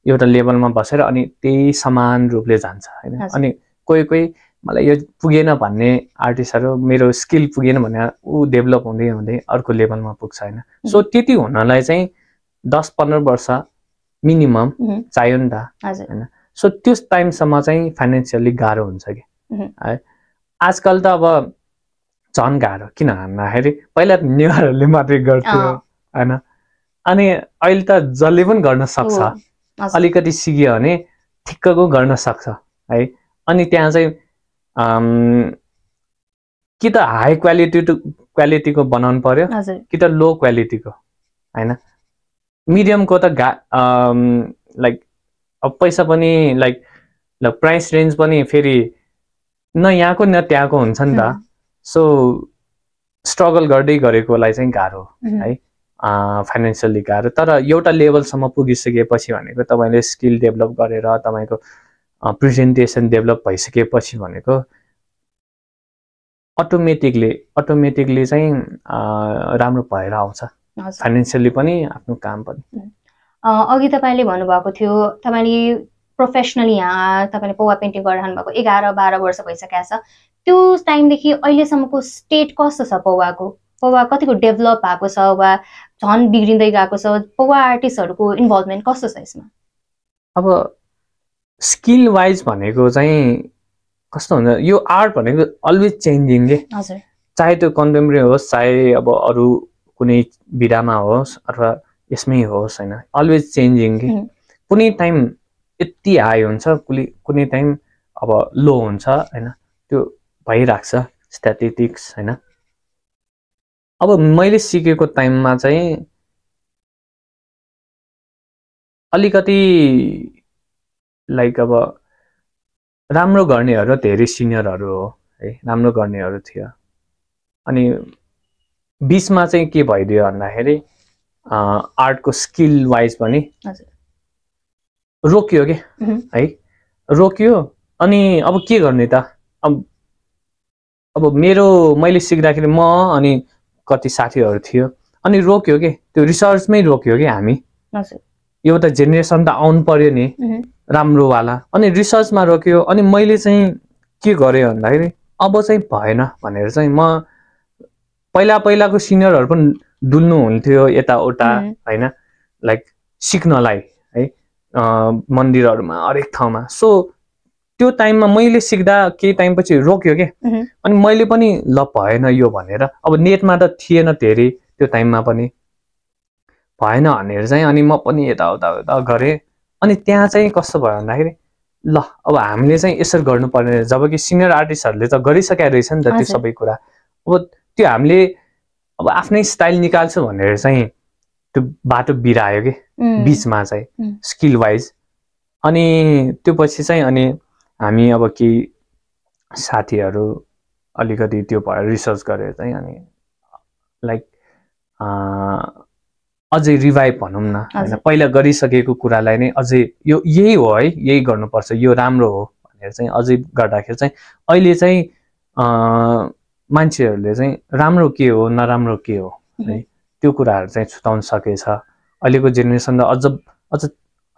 एउटा लेभलमा बसेर अनि त्यही समान रूपले जान्छ हैन। अनि कोही मलाई यो पुगेन भन्ने आर्टिस्टहरू, मेरो स्किल पुगेन भने ऊ डेभलप हुँदै हुँदै अर्को लेभलमा पुग्छ हैन। सो त्यति हुनलाई चाहिँ 10-15 वर्ष मिनिमम चाहियो नि त हैन। सो त्यो टाइमसम्म चाहिँ फाइनेन्सियली गाह्रो हुन्छ कि है। आजकल त अब झन् गाह्रो, किन भन्दाखेरि पहिला नेवारहरूले मात्रै गर्थ्यो हैन, अनि अहिले त जसले पनि गर्न सक्छ, अलिकति सिक्यो भने ठिक्कको गर्न सक्छ है। अनि त्यहाँ चाहिँ कि त हाई क्वालिटीको बनाउनु पर्यो कि त लो क्वालिटीको हैन। मिडियमको त लाइक अब पैसा पनि लाइक प्राइस रेन्ज पनि फेरि न यहाँको न त्यहाँको हुन्छ नि त। सो स्ट्रगल गर्दै गरेकोलाई चाहिँ गाह्रो है, फाइनेन्सियली गाह्रो। तर एउटा लेभलसम्म पुगिसकेपछि भनेको तपाईँले स्किल डेभलप गरेर तपाईँको प्रेजेन्टेसन डेभलप भइसकेपछि भनेको अटोमेटिकली चाहिँ राम्रो भएर आउँछ, फाइनेन्सियली पनि आफ्नो काम पनि। अघि तपाईँले भन्नुभएको थियो तपाईँले प्रोफेसनली यहाँ तपाईँले पौवा पेन्टिङ गरिरहनु भएको 11-12 वर्ष भइसकेको छ। त्यो टाइमदेखि अहिलेसम्मको स्टेट कस्तो छ पौवाको? पौवा कतिको डेभलप भएको छ वा झन् बिग्रिँदै गएको छ? पौवा आर्टिस्टहरूको इन्भल्भमेन्ट कस्तो छ यसमा? अब स्किल वाइज भनेको चाहिँ कस्तो हुन्छ, यो आर्ट भनेको अलवेज चेन्जिङ के। चाहे त्यो कन्टेम्पोरेरी होस्, चाहे अब अरू कुनै विधामा होस् अथवा यसमै होस् हैन, अलवेज चेन्जिङ के। कुनै टाइम यति हाई हुन्छ, कुनै टाइम अब लो हुन्छ हैन, त्यो भइराख्छ स्ट्याटिस्टिक्स हैन। अब मैले सिकेको टाइममा चाहिँ अलिकति लाइक अब राम्रो गर्नेहरू धेरै सिनियरहरू हो है, राम्रो गर्नेहरू थियो। अनि बिचमा चाहिँ के भइदियो भन्दाखेरि आर्टको स्किल वाइज पनि रोक्यो के है, रोक्यो। अनि अब के गर्ने त, अब अब मैले सिक्दाखेरि म अनि कति साथीहरू थियो अनि रोक्यो के त्यो रिसर्चमै रोक्यो के हामी एउटा जेनेरेसन त आउनु पर्यो नि राम्रोवाला अनि रिसर्चमा रोक्यो अनि मैले चाहिँ के गरेँ भन्दाखेरि अब चाहिँ भएन भनेर चाहिँ म पहिलाको सिनियरहरू पनि डुल्नु हुन्थ्यो यताउता होइन लाइक सिक्नलाई है मन्दिरहरूमा हरेक ठाउँमा सो त्यो टाइममा मैले सिक्दा केही टाइमपछि रोक्यो के अनि मैले पनि ल भएन यो भनेर अब नेटमा त थिएन धेरै त्यो टाइममा पनि भएन भनेर चाहिँ अनि म पनि यताउता गरेँ अनि त्यहाँ चाहिँ कस्तो भयो भन्दाखेरि ल अब हामीले चाहिँ यसरी गर्नुपर्ने जबकि सिनियर आर्टिस्टहरूले त गरिसकेका रहेछ नि त त्यो सबै कुरा अब त्यो हामीले अब आफ्नै स्टाइल निकाल्छु भनेर चाहिँ त्यो बाटो बिरायो कि बिचमा चाहिँ स्किल वाइज अनि त्यो पछि चाहिँ अनि हामी अब केही साथीहरू अलिकति त्यो भएर रिसर्च गरेर चाहिँ अनि लाइक अझै रिभाइभ भनौँ न होइन पहिला गरिसकेको कुरालाई नै अझै यो यही हो है यही गर्नुपर्छ यो राम्रो हो भनेर चाहिँ अझै गर्दाखेरि चाहिँ अहिले चाहिँ मान्छेहरूले चाहिँ राम्रो के हो नराम्रो के हो है त्यो कुराहरू चाहिँ छुटाउन सकेछ अहिलेको जेनेरेसन त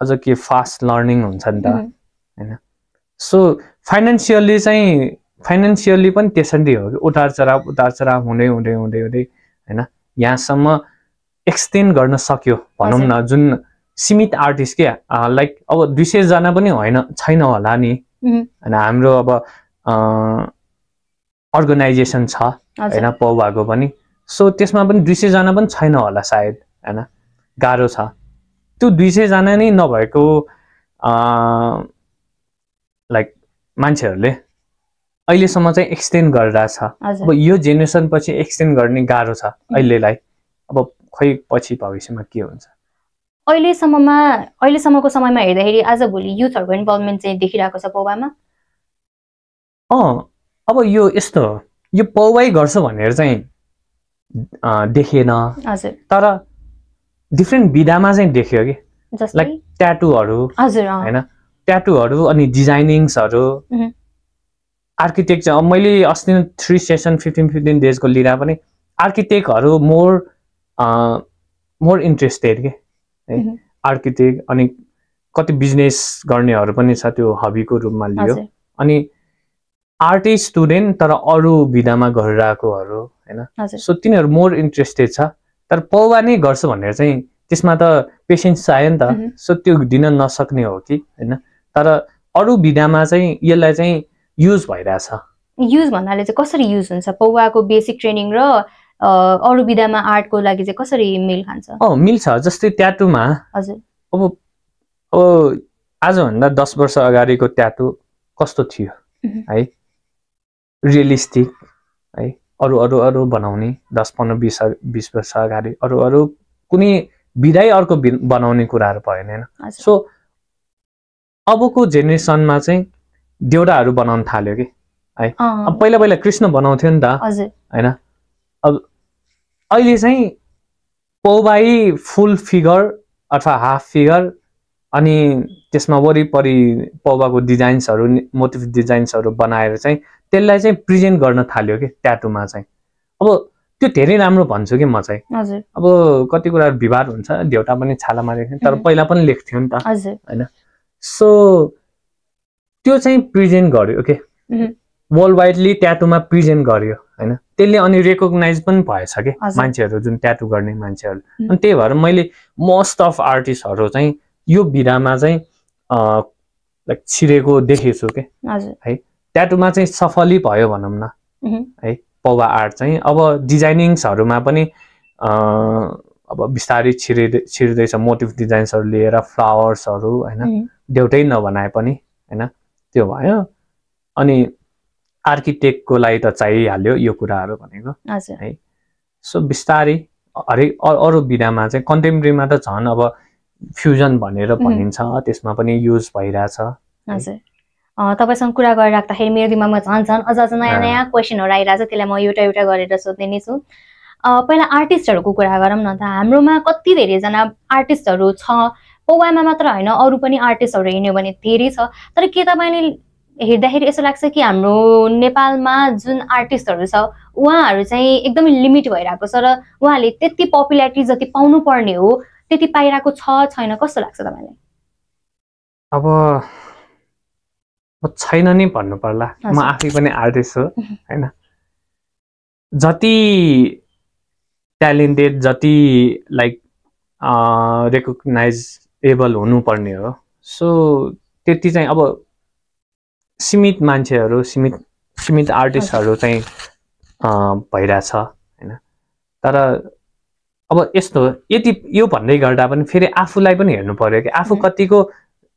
अझ के फास्ट लर्निङ हुन्छ नि त होइन सो फाइनेन्सियली पनि त्यसरी हो कि उतार चढाव हुँदै होइन यहाँसम्म एक्सटेन्ड गर्न सक्यो भनौँ न जुन सीमित आर्टिस्ट के लाइक अब 200 जना पनि छैन होला नि होइन हाम्रो अब अर्गनाइजेसन छ होइन पौवाको पनि सो त्यसमा पनि 200 जना पनि छैन होला सायद होइन गाह्रो छ त्यो 200 जना नै नभएको लाइक मान्छेहरूले अहिलेसम्म चाहिँ एक्सटेन्ड गरिरहेछ अब यो जेनेरेसन पछि एक्सटेन्ड गर्ने गाह्रो छ अहिलेलाई अब खै पछि भविष्यमा के हुन्छ अहिलेसम्मको समयमा हेर्दाखेरि आजभोलि युथहरूको इन्भल्भमेन्ट चाहिँ देखिरहेको छ पौवामा अब यो यस्तो हो यो पौवाई गर्छ भनेर चाहिँ देखेन तर डिफ्रेन्ट विधामा चाहिँ देख्यो कि लाइक ट्याटुहरू होइन ट्याटुहरू अनि डिजाइनिङ्सहरू आर्किटेक्चर मैले अस्ति 3 सेसन 15 डेजको लिँदा पनि आर्किटेक्टहरू मोर इन्ट्रेस्टेड के है आर्किटेक्ट अनि कति बिजनेस गर्नेहरू पनि छ त्यो हबीको रूपमा लियो अनि आर्टै स्टुडेन्ट तर अरू विधामा गरिरहेकोहरू होइन सो तिनीहरू मोर इन्ट्रेस्टेड छ तर पौवा नै गर्छु भनेर चाहिँ त्यसमा त पेसेन्स चाहियो नि त सो त्यो दिन नसक्ने हो कि होइन तर अरू विधामा चाहिँ यसलाई चाहिँ युज भइरहेछ युज भन्नाले चाहिँ कसरी युज हुन्छ पौवाको बेसिक ट्रेनिङ र अरू विधामा आर्टको लागि चाहिँ कसरी मेल खान्छ मिल्छ जस्तै ट्याटुमा हजुर अब आजभन्दा 10 वर्ष अगाडिको ट्याटु कस्तो थियो है रियलिस्टिक है अरू बनाउने 10-15-20 वर्ष अगाडि अरू कुनै विधै अर्को बनाउने कुराहरू भएन हैन सो अबको जेनेरेसनमा चाहिँ देउडाहरू बनाउन थाल्यो कि है अब पहिला कृष्ण बनाउँथ्यो नि त हैन अब अहिले चाहिँ पौवाई फुल फिगर अथवा हाफ फिगर अनि त्यसमा वरिपरि पौवाको डिजाइन्सहरू मोटिभ डिजाइन्सहरू बनाएर चाहिँ त्यसलाई चाहिँ प्रेजेन्ट गर्न थाल्यो कि ट्याटुमा चाहिँ अब त्यो धेरै राम्रो भन्छु कि म चाहिँ अब कति कुरा विवाद हुन्छ देउटा पनि छालामा लेख्ने तर पहिला पनि लेख्थ्यो नि त हैन सो त्यो चाहिँ प्रेजेन्ट गर्यो के वर्ल्ड वाइडली ट्याटुमा प्रेजेन्ट गर्यो हैन त्यसले अनि रेकग्नाइज पनि भएछ के मान्छेहरू जुन ट्याटु गर्ने मान्छेहरू अनि त्यही भएर मैले मोस्ट अफ आर्टिस्टहरू चाहिँ यो विधामा चाहिँ लाइक छिरेको देखेछु के है ट्याटुमा चाहिँ सफलै भयो भनौँ न है पौवा आर्ट चाहिँ अब डिजाइनिङ्सहरूमा पनि अब बिस्तारै छिर्दैछ मोटिभ डिजाइन्सहरू लिएर फ्लावर्सहरू हैन देउटै नबनाए पनि हैन त्यो भयो अनि आर्किटेक्टको लागि त चाहिहाल्यो यो कुराहरू भनेको है सो बिस्तारै हरेक अरू विधामा चाहिँ कन्टेम्पोरेरीमा त झन् अब फ्युजन भनेर भनिन्छ त्यसमा पनि युज भइरहेछ हजुर तपाईसँग कुरा गरिराख्दाखेरि मेरो दिमागमा झन् अझ नयाँ नयाँ क्वेसनहरू आइरहेछ त्यसलाई म एउटा गरेर सोध्ने नै छु पहिला आर्टिस्टहरूको कुरा गरौँ न त हाम्रोमा कति धेरैजना आर्टिस्टहरू छ पौवामा मात्र होइन अरू पनि आर्टिस्टहरू हेर्ने भने धेरै छ तर के तपाईँले हेर्दाखेरि यसो लाग्छ कि हाम्रो नेपालमा जुन आर्टिस्टहरू छ उहाँहरू चाहिँ एकदमै लिमिट भइरहेको छ र उहाँले त्यति पपुल्यारिटी जति पाउनु पर्ने हो त्यति पाइरहेको छ छैन, कस्तो लाग्छ तपाईँलाई? अब छैन नि भन्नु पर्ला, म आफै पनि आर्टिस्ट हो हैन। जति ट्यालेन्टेड, जति लाइक रेकग्नाइजेबल हुनुपर्ने हो, सो त्यति चाहिँ अब सीमित मान्छेहरू, सीमित आर्टिस्टहरू चाहिँ भइरहेछ हैन। तर अब यस्तो यति यो भन्दै गर्दा पनि फेरि आफूलाई पनि हेर्नु पर्यो कि आफू कतिको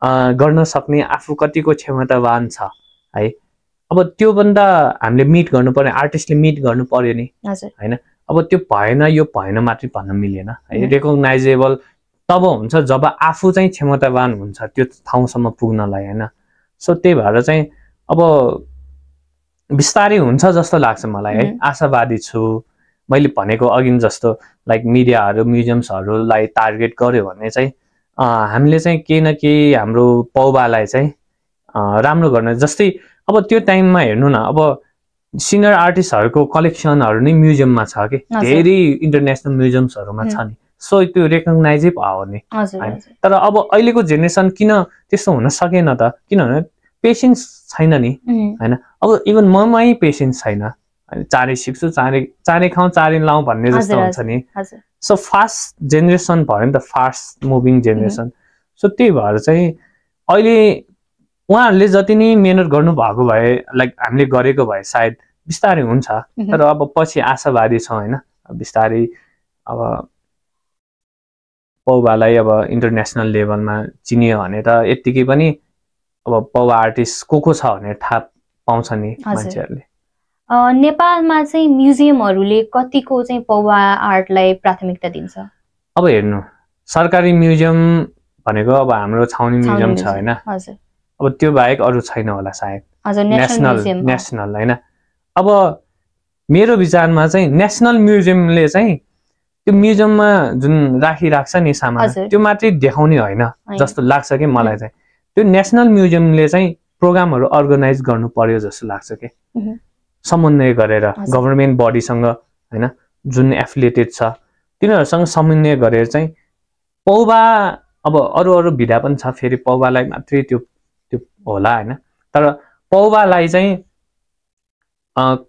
गर्न सक्ने, आफू कतिको क्षमतावान छ है। अब त्यो भन्दा हामीले मिट गर्नु पर्यो, आर्टिस्टले मिट गर्नु पर्यो नि हैन। अब त्यो भएन, यो भएन मात्रै भन्न मिलेन है। रेकग्नाइजेबल तब हुन्छ जब आफू चाहिँ क्षमतावान हुन्छ त्यो ठाउँसम्म पुग्नलाई हैन। सो त्यही भएर चाहिँ अब बिस्तारै हुन्छ जस्तो लाग्छ मलाई है। आशावादी छु। मैले भनेको अघि जस्तो लाइक मिडियाहरू, म्युजियम्सहरूलाई टार्गेट गर्यो भने चाहिँ हामीले चाहिँ केही न केही हाम्रो पौबालाई चाहिँ राम्रो गर्न, जस्तै अब त्यो टाइममा हेर्नु न, अब सिनियर आर्टिस्टहरूको कलेक्सनहरू नै म्युजियममा छ कि, धेरै इन्टरनेसनल म्युजियम्सहरूमा छ नि। सो त्यो रेकग्नाइजै भयो नि। तर अब अहिलेको जेनेरेसन किन त्यस्तो हुन सकेन त? किनभने पेसेन्स छैन नि हैन। अब इभन ममै पेसेन्स छैन, चाँडै सिक्छु, चाँडै खाउँ, चाँडै लाउँ भन्ने जस्तो हुन्छ नि। सो फास्ट जेनेरेसन भयो नि त, फास्ट मुभिङ जेनेरेसन। सो त्यही भएर चाहिँ अहिले उहाँहरूले जति नै मेहनत गर्नु भएको भए, लाइक हामीले गरेको भए सायद बिस्तारै हुन्छ। तर अब पछि आशावादी छौँ हैन। बिस्तारै अब पौबालाई अब इन्टरनेसनल लेभलमा चिनियो भने त यत्तिकै पनि अब पौबा आर्टिस्ट को छ भनेर थाहा पाउँछ नि मान्छेहरूले। नेपालमा चाहिँ म्युजियमहरूले कतिको चाहिँ पौबा आर्टलाई प्राथमिकता दिन्छ? अब हेर्नु, सरकारी म्युजियम भनेको अब हाम्रो छाउनी म्युजियम छ हैन। अब त्यो बाहेक अरू छैन होला सायद, नेसनल हैन। अब मेरो विचारमा चाहिँ नेसनल म्युजियमले चाहिँ त्यो म्युजियममा जुन राखिराख्छ नि सामान, त्यो मात्रै देखाउने होइन जस्तो लाग्छ कि मलाई चाहिँ। त्यो नेसनल म्युजियमले चाहिँ प्रोग्रामहरू अर्गनाइज गर्नु पर्यो जस्तो लाग्छ कि, समन्वय गरेर गभर्नमेन्ट बडीसँग हैन, जुन एफिलिएटेड छ तिनीहरूसँग समन्वय गरेर चाहिँ पौबा, अब अरू विधा पनि छ फेरि, पौबालाई मात्रै त्यो होला हैन। तर पौबालाई चाहिँ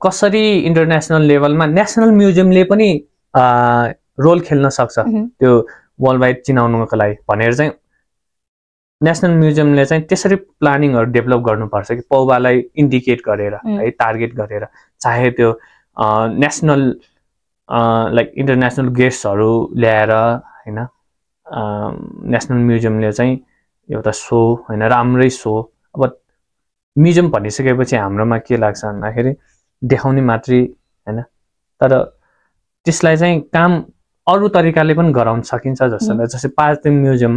कसरी इन्टरनेसनल लेभलमा नेसनल म्युजियमले पनि रोल खेल्न सक्छ त्यो वर्ल्ड वाइड चिनाउनुको लागि भनेर चाहिँ नेसनल म्युजियमले चाहिँ त्यसरी प्लानिङहरू डेभलप गर्नुपर्छ कि पौबालाई इन्डिकेट गरेर है, टार्गेट गरेर, चाहे त्यो नेसनल लाइक इन्टरनेसनल गेस्टहरू ल्याएर हैन, नेसनल म्युजियमले चाहिँ एउटा सो हैन, राम्रै सो। अब म्युजियम भनिसकेपछि हाम्रोमा के लाग्छ भन्दाखेरि देखाउने मात्रै हैन, तर त्यसलाई चाहिँ काम अरू तरिकाले पनि गराउन सकिन्छ जस्तो लाग्छ। जस्तै पार्थिन म्युजियम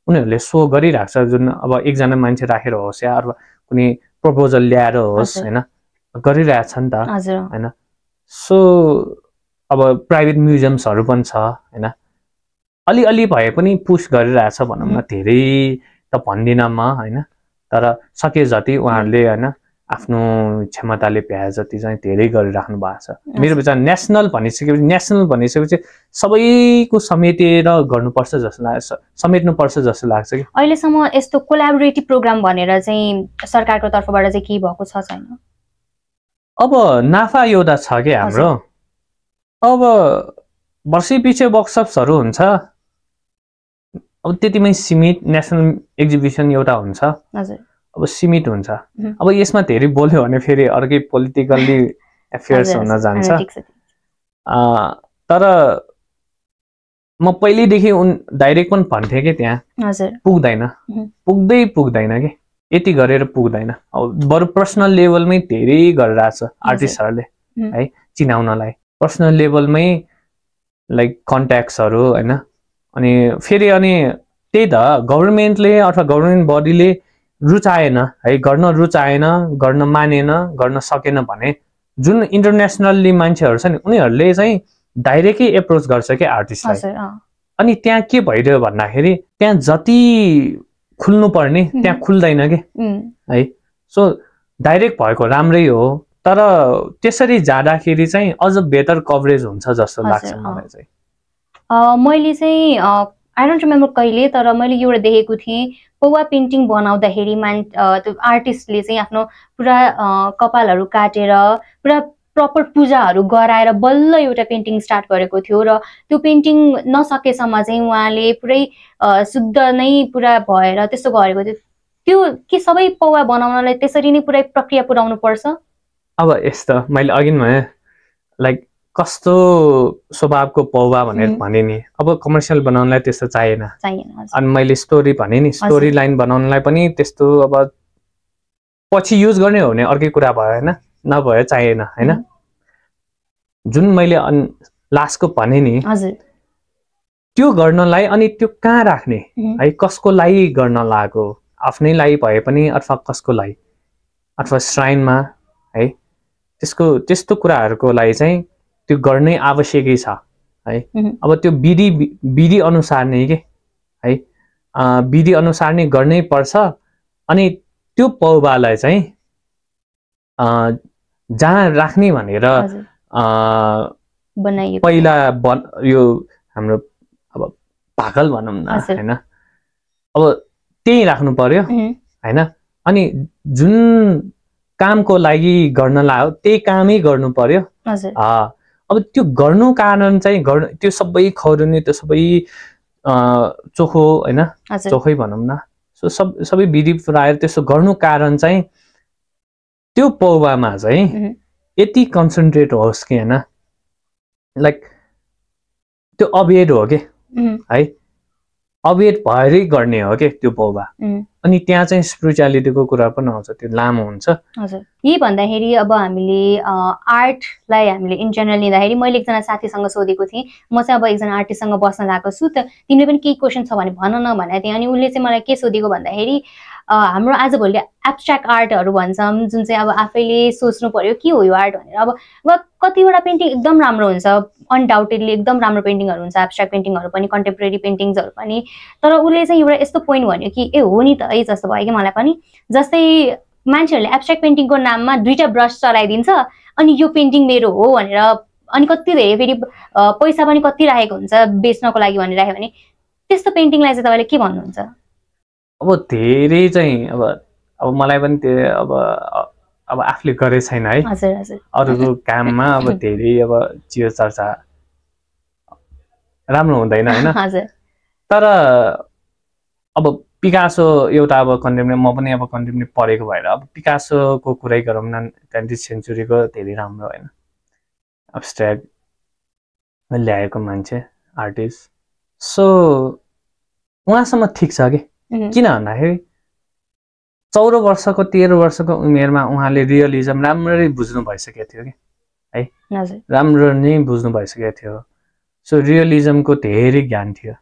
उनीहरूले सो गरिरहेको छ, जुन अब एकजना मान्छे राखेर होस् या अथवा कुनै प्रपोजल ल्याएर होस् हैन, गरिरहेछ नि त हैन। सो अब प्राइभेट म्युजियम्सहरू पनि छ हैन, अलि भए पनि पुश गरिरहेछ भनौँ न, धेरै त भन्दिनँ म हैन। तर सके जति उहाँहरूले हैन आफ्नो क्षमताले भ्याए जति चाहिँ धेरै गरिराख्नु भएको छ। मेरो विचार नेसनल भनिसकेपछि सबैको समेटेर गर्नुपर्छ जस्तो लाग्छ, समेट्नुपर्छ जस्तो लाग्छ कि। अहिलेसम्म यस्तो कोलाबोरेटिभ प्रोग्राम भनेर चाहिँ सरकारको तर्फबाट चाहिँ के भएको छ छैन? अब नाफा योदा छ कि हाम्रो, अब वर्षै पछि वर्कसप्सहरू हुन्छ, अब त्यतिमै सीमित। नेसनल एक्जिबिसन एउटा हुन्छ, अब सीमित हुन्छ। अब यसमा धेरै बोल्यो भने फेरि अर्कै पोलिटिकल्ली एफेयर्स हुन जान्छ। तर म पहिल्यैदेखि डाइरेक्ट पनि भन्थेँ कि त्यहाँ पुग्दैन कि, यति गरेर पुग्दैन। अब बरु पर्सनल लेभलमै धेरै गरिरहेछ आर्टिस्टहरूले है, चिनाउनलाई पर्सनल लेभलमै लाइक कन्ट्याक्ट्सहरू हैन। अनि फेरि त्यही त गभर्नमेन्टले अथवा गभर्नमेन्ट बडीले रुचाएन है, गर्न मानेन, गर्न सकेन भने जुन इन्टरनेसनल्ली मान्छेहरू छ नि उनीहरूले चाहिँ डाइरेक्टली एप्रोच गर्छ कि आर्टिस्टलाई। अनि त्यहाँ के भइरह्यो भन्दाखेरि त्यहाँ जति खुल्नु पर्ने त्यहाँ खुल्दैन कि है। सो डाइरेक्ट भएको राम्रै हो, तर त्यसरी जाँदाखेरि चाहिँ अझ बेटर कभरेज हुन्छ जस्तो लाग्छ मलाई चाहिँ। मैले चाहिँ आई डोन्ट रिमेम्बर कहिले, तर मैले एउटा देखेको थिएँ पौवा पेन्टिङ बनाउँदाखेरि त्यो आर्टिस्टले चाहिँ आफ्नो पुरा कपालहरू काटेर पुरा प्रपर पूजाहरू गराएर बल्ल एउटा पेन्टिङ स्टार्ट गरेको थियो, र त्यो पेन्टिङ नसकेसम्म चाहिँ उहाँले पुरै शुद्ध नै पुरा भएर त्यस्तो गरेको थियो। त्यो के सबै पौवा बनाउनलाई त्यसरी नै पुरै प्रक्रिया पुर्याउनु पर्छ? अब यस्तो मैले अघि भने लाइक कस्तो स्वभावको पौवा भनेर भने नि, अब कमर्सियल बनाउनलाई त्यस्तो चाहिएन। अनि मैले स्टोरी भने नि, स्टोरी लाइन बनाउनलाई पनि त्यस्तो अब पछि युज गर्ने हो भने अर्कै कुरा भयो होइन, नभए चाहिएन होइन। जुन मैले लास्टको भने नि त्यो गर्नलाई, अनि त्यो कहाँ राख्ने है, कसको लागि गर्न लागेको, आफ्नै लागि भए पनि अथवा कसको लागि, अथवा श्राइनमा है, त्यस्तो कुराहरूको लागि चाहिँ त्यो गर्नै आवश्यकै छ है। अब त्यो विधि अनुसार नै के है, विधि अनुसार नै गर्नै पर्छ। अनि त्यो पौवालाई चाहिँ जहाँ राख्ने भनेर पहिला यो हाम्रो अब भाकल भनौँ न होइन, अब त्यही राख्नु पर्यो होइन। अनि जुन कामको लागि गर्न लाग्यो त्यही कामै गर्नु पर्यो। अब त्यो गर्नु कारण चाहिँ त्यो सबै खौरने, त्यो सबै चोखो होइन, चोखै भनौँ न, सो सबै विधि पुऱ्याएर त्यसो गर्नु कारण चाहिँ त्यो पौवामा चाहिँ यति कन्सन्ट्रेट होस् कि होइन, लाइक त्यो अभेद हो कि है, अभेद भएरै गर्ने हो कि त्यो पौवा। अनि त्यहाँ चाहिँ स्पिरिचुअलिटीको कुरा पनि आउँछ, त्यो लामो हुन्छ। हजुर, यही भन्दाखेरि अब हामीले आर्टलाई हामीले इन जेनरल लिँदाखेरि मैले एकजना साथीसँग सोधेको थिएँ, म चाहिँ अब एकजना आर्टिस्टसँग बस्न लागेको छु, त तिमीले पनि केही क्वेसन छ भने भन न भनेको थिएँ। अनि उसले चाहिँ मलाई के सोधेको भन्दाखेरि हाम्रो आजभोलि एब्स्ट्र्याक्ट आर्टहरू भन्छौँ, जुन चाहिँ अब आफैले सोच्नु पर्यो के हो यो आर्ट भनेर। अब कतिवटा पेन्टिङ एकदम राम्रो हुन्छ, अनडाउटेडली एकदम राम्रो पेन्टिङहरू हुन्छ, एब्स्ट्र्याक्ट पेन्टिङहरू पनि, कन्टेम्पोरेरी पेन्टिङ्सहरू पनि। तर उसले चाहिँ एउटा यस्तो पोइन्ट भन्यो कि ए हो नि त है जस्तो भयो कि मलाई पनि। जस्तै मान्छेहरूले एब्स्ट्र्याक्ट पेन्टिङको नाममा 2टा ब्रस चलाइदिन्छ अनि यो पेन्टिङ मेरो हो भनेर, अनि कति धेरै फेरि पैसा पनि कति राखेको हुन्छ बेच्नको लागि भनेर राख्यो भने, त्यस्तो पेन्टिङलाई चाहिँ तपाईँले के भन्नुहुन्छ? अब धेरै चाहिँ अब मलाई पनि त्यो अब आफूले गरे छैन है, अरूको काममा अब धेरै अब चियो चर्चा राम्रो हुँदैन होइन। तर अब पिकासो एउटा अब कन्टेम्पोरेरी, म पनि अब कन्टेम्पोरेरी पढेको भएर अब पिकासोको कुरै गरौँ न, 20th सेन्चुरीको धेरै राम्रो होइन, एब्स्ट्र्याक्ट ल्याएको मान्छे आर्टिस्ट। सो उहाँसम्म ठिक छ कि, किन भन्दाखेरि 14 वर्षको 13 वर्षको उमेरमा उहाँले रियलिजम राम्ररी बुझ्नु भइसकेको थियो कि है, राम्रो नै बुझ्नु भइसकेको थियो। सो रियलिजमको धेरै ज्ञान थियो।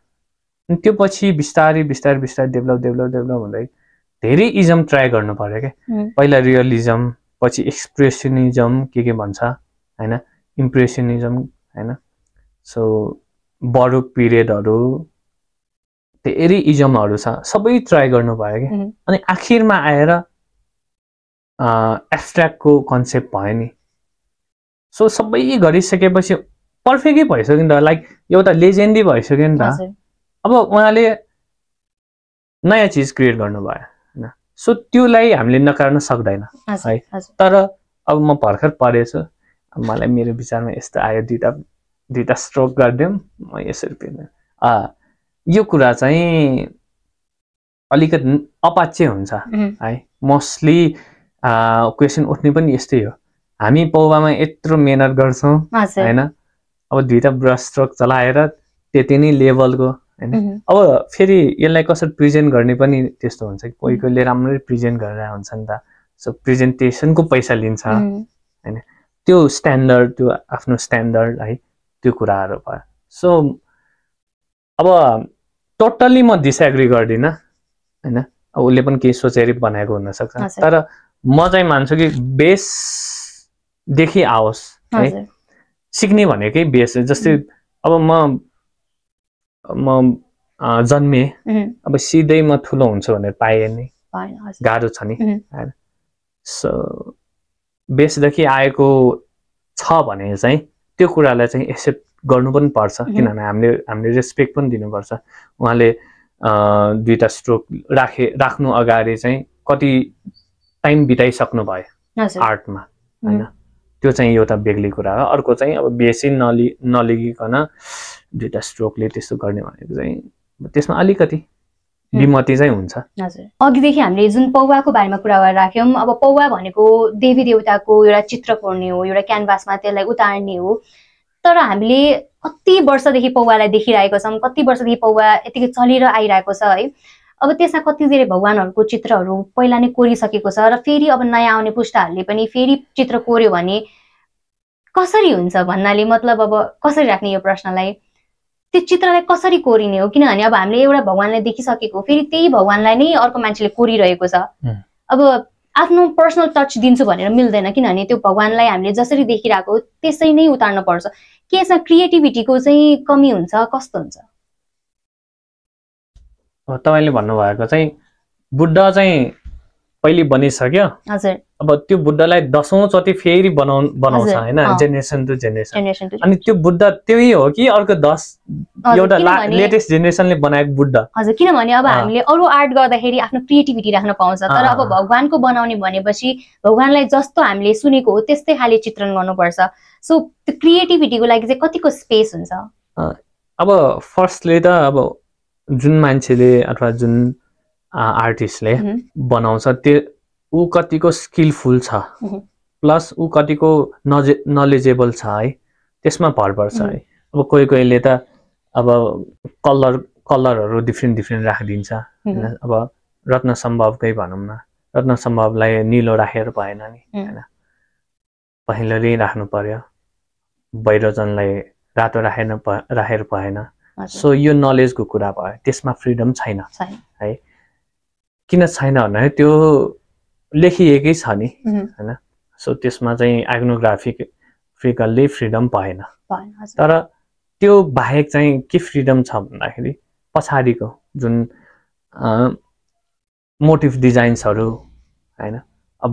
अनि त्यो पछि बिस्तारै डेभलप हुँदै धेरै इजम ट्राई गर्नु पर्यो क्या। पहिला रियलिजम, पछि एक्सप्रेसनिजम के भन्छ होइन, इम्प्रेसनिजम होइन। सो बरुक पिरियडहरू धेरै इजमहरू छ, सबै ट्राई गर्नु भयो कि। अनि आखिरमा आएर एब्स्ट्र्याक्टको कन्सेप्ट भयो नि। सो सबै गरिसकेपछि पर्फेक्टै भइसक्यो नि त, लाइक एउटा लेजेन्डै भइसक्यो नि त। अब उहाँले नयाँ चिज क्रिएट गर्नुभयो होइन, सो त्योलाई हामीले नकार्न सक्दैन है। तर अब म भर्खर पढेछु, मलाई मेरो विचारमा यस्तो आयो, दुईटा स्ट्रोक गरिदिउँ म यसरी पेन, यो कुरा चाहिँ अलिकति अपाच्य हुन्छ है। मोस्टली क्वेसन उठ्ने पनि यस्तै हो, हामी पौवामा यत्रो मेहनत गर्छौँ होइन, अब 2टा ब्रस स्ट्रोक चलाएर त्यति नै लेभलको होइन। अब फेरि यसलाई कसरी प्रेजेन्ट गर्ने पनि त्यस्तो हुन्छ कि, कोहीले राम्ररी प्रेजेन्ट गरेर हुन्छ नि त। सो प्रेजेन्टेसनको पैसा लिन्छ होइन, त्यो स्ट्यान्डर्ड, त्यो आफ्नो स्ट्यान्डर्ड है, त्यो कुराहरू भयो। सो अब टोटल्ली म डिसएग्री गर्दिनँ होइन, अब उसले पनि केही सोचेर बनाएको हुनसक्छ। तर म चाहिँ मान्छु कि बेसदेखि आओस् है, सिक्ने भनेकै बेस। जस्तै अब म जन्मेँ, अब सिधै म ठुलो हुन्छु भनेर पाएँ नि, गाह्रो छ नि। सो बेसदेखि आएको छ भने चाहिँ त्यो कुरालाई चाहिँ एक्सेप्ट गर्नु पनि पर्छ, किनभने हामीले रेस्पेक्ट पनि दिनुपर्छ। उहाँले दुईटा स्ट्रोक राख्नु अगाडि चाहिँ कति टाइम बिताइसक्नु भयो आर्टमा हैन, त्यो चाहिँ एउटा बेग्ली कुरा हो। अर्को चाहिँ अब बेसी नलिगिकन दुईटा स्ट्रोकले त्यस्तो गर्ने भनेको चाहिँ त्यसमा अलिकति विमति चाहिँ हुन्छ। हजुर, अघिदेखि हामीले जुन पौवाको बारेमा कुरा गरिराख्यौँ, अब पौवा भनेको देवी देवताको एउटा चित्र कोर्ने हो, एउटा क्यानभासमा त्यसलाई उतार्ने हो। तर हामीले कति वर्षदेखि पौवालाई देखिरहेको छौँ, कति वर्षदेखि पौवा यतिकै चलेर आइरहेको छ है। अब त्यसमा कति धेरै भगवानहरूको चित्रहरू पहिला नै कोरिसकेको छ र फेरि अब नयाँ आउने पुस्ताहरूले पनि फेरि चित्र कोर्यो भने कसरी हुन्छ भन्नाले मतलब अब कसरी राख्ने यो प्रश्नलाई, त्यो चित्रलाई कसरी कोरिने हो? किनभने अब हामीले एउटा भगवानलाई देखिसकेको, फेरि त्यही भगवानलाई नै अर्को मान्छेले कोरिरहेको छ। अब आफ्नो पर्सनल टच दिन्छु भनेर मिल्दैन, किनभने त्यो भगवानलाई हामीले जसरी देखिरहेको त्यसै नै उतार्न पर्छ। के यसमा क्रिएटिभिटीको चाहिँ कमी हुन्छ, कस्तो हुन्छ? तपाईँले भन्नुभएको चाहिँ बुद्ध चाहिँ पहिले बनिसक्यो, हजुर, अब त्यो बुद्धलाई 10औं चोटि फेरि बनाउँछ हैन, जेनेरेसन टु जेनेरेसन। अनि त्यो बुद्ध त्यही हो कि अर्को 10 एउटा लेटेस्ट जेनेरेसनले बनाएको बुद्ध? हजुर, किनभने अब हामीले अरू आर्ट गर्दाखेरि आफ्नो क्रिएटिभिटी राख्न पाउँछ, तर अब भगवानको बनाउने भनेपछि भगवानलाई जस्तो हामीले सुनेको हो त्यस्तै खाले चित्रण गर्नुपर्छ। सो त्यो क्रिएटिभिटीको लागि चाहिँ कतिको स्पेस हुन्छ? अब फर्स्टले त अब जुन मान्छेले अथवा जुन आर्टिस्टले बनाउँछ त्यो ऊ कतिको स्किलफुल छ, प्लस ऊ कतिको नलेजेबल छ है, त्यसमा भर पर्छ है। अब कोहीले त अब कलरहरू डिफ्रेन्ट राखिदिन्छ हैन। अब रत्न सम्भवकै भनौँ न, रत्न सम्भवलाई निलो राखेर भएन नि हैन, पहेँलो राख्नु पर्यो। वैरोजनलाई रातो राखेर भएन। सो यो नलेजको कुरा भयो, त्यसमा फ्रिडम छैन है। किन छैन भने त्यो लेखिएकै छ नि हैन। सो त्यसमा चाहिँ आइग्नोग्राफिकली फ्रिडम भएन। तर त्यो बाहेक चाहिँ के फ्रिडम छ भन्दाखेरि पछाडिको जुन मोटिभ डिजाइन्सहरू हैन, अब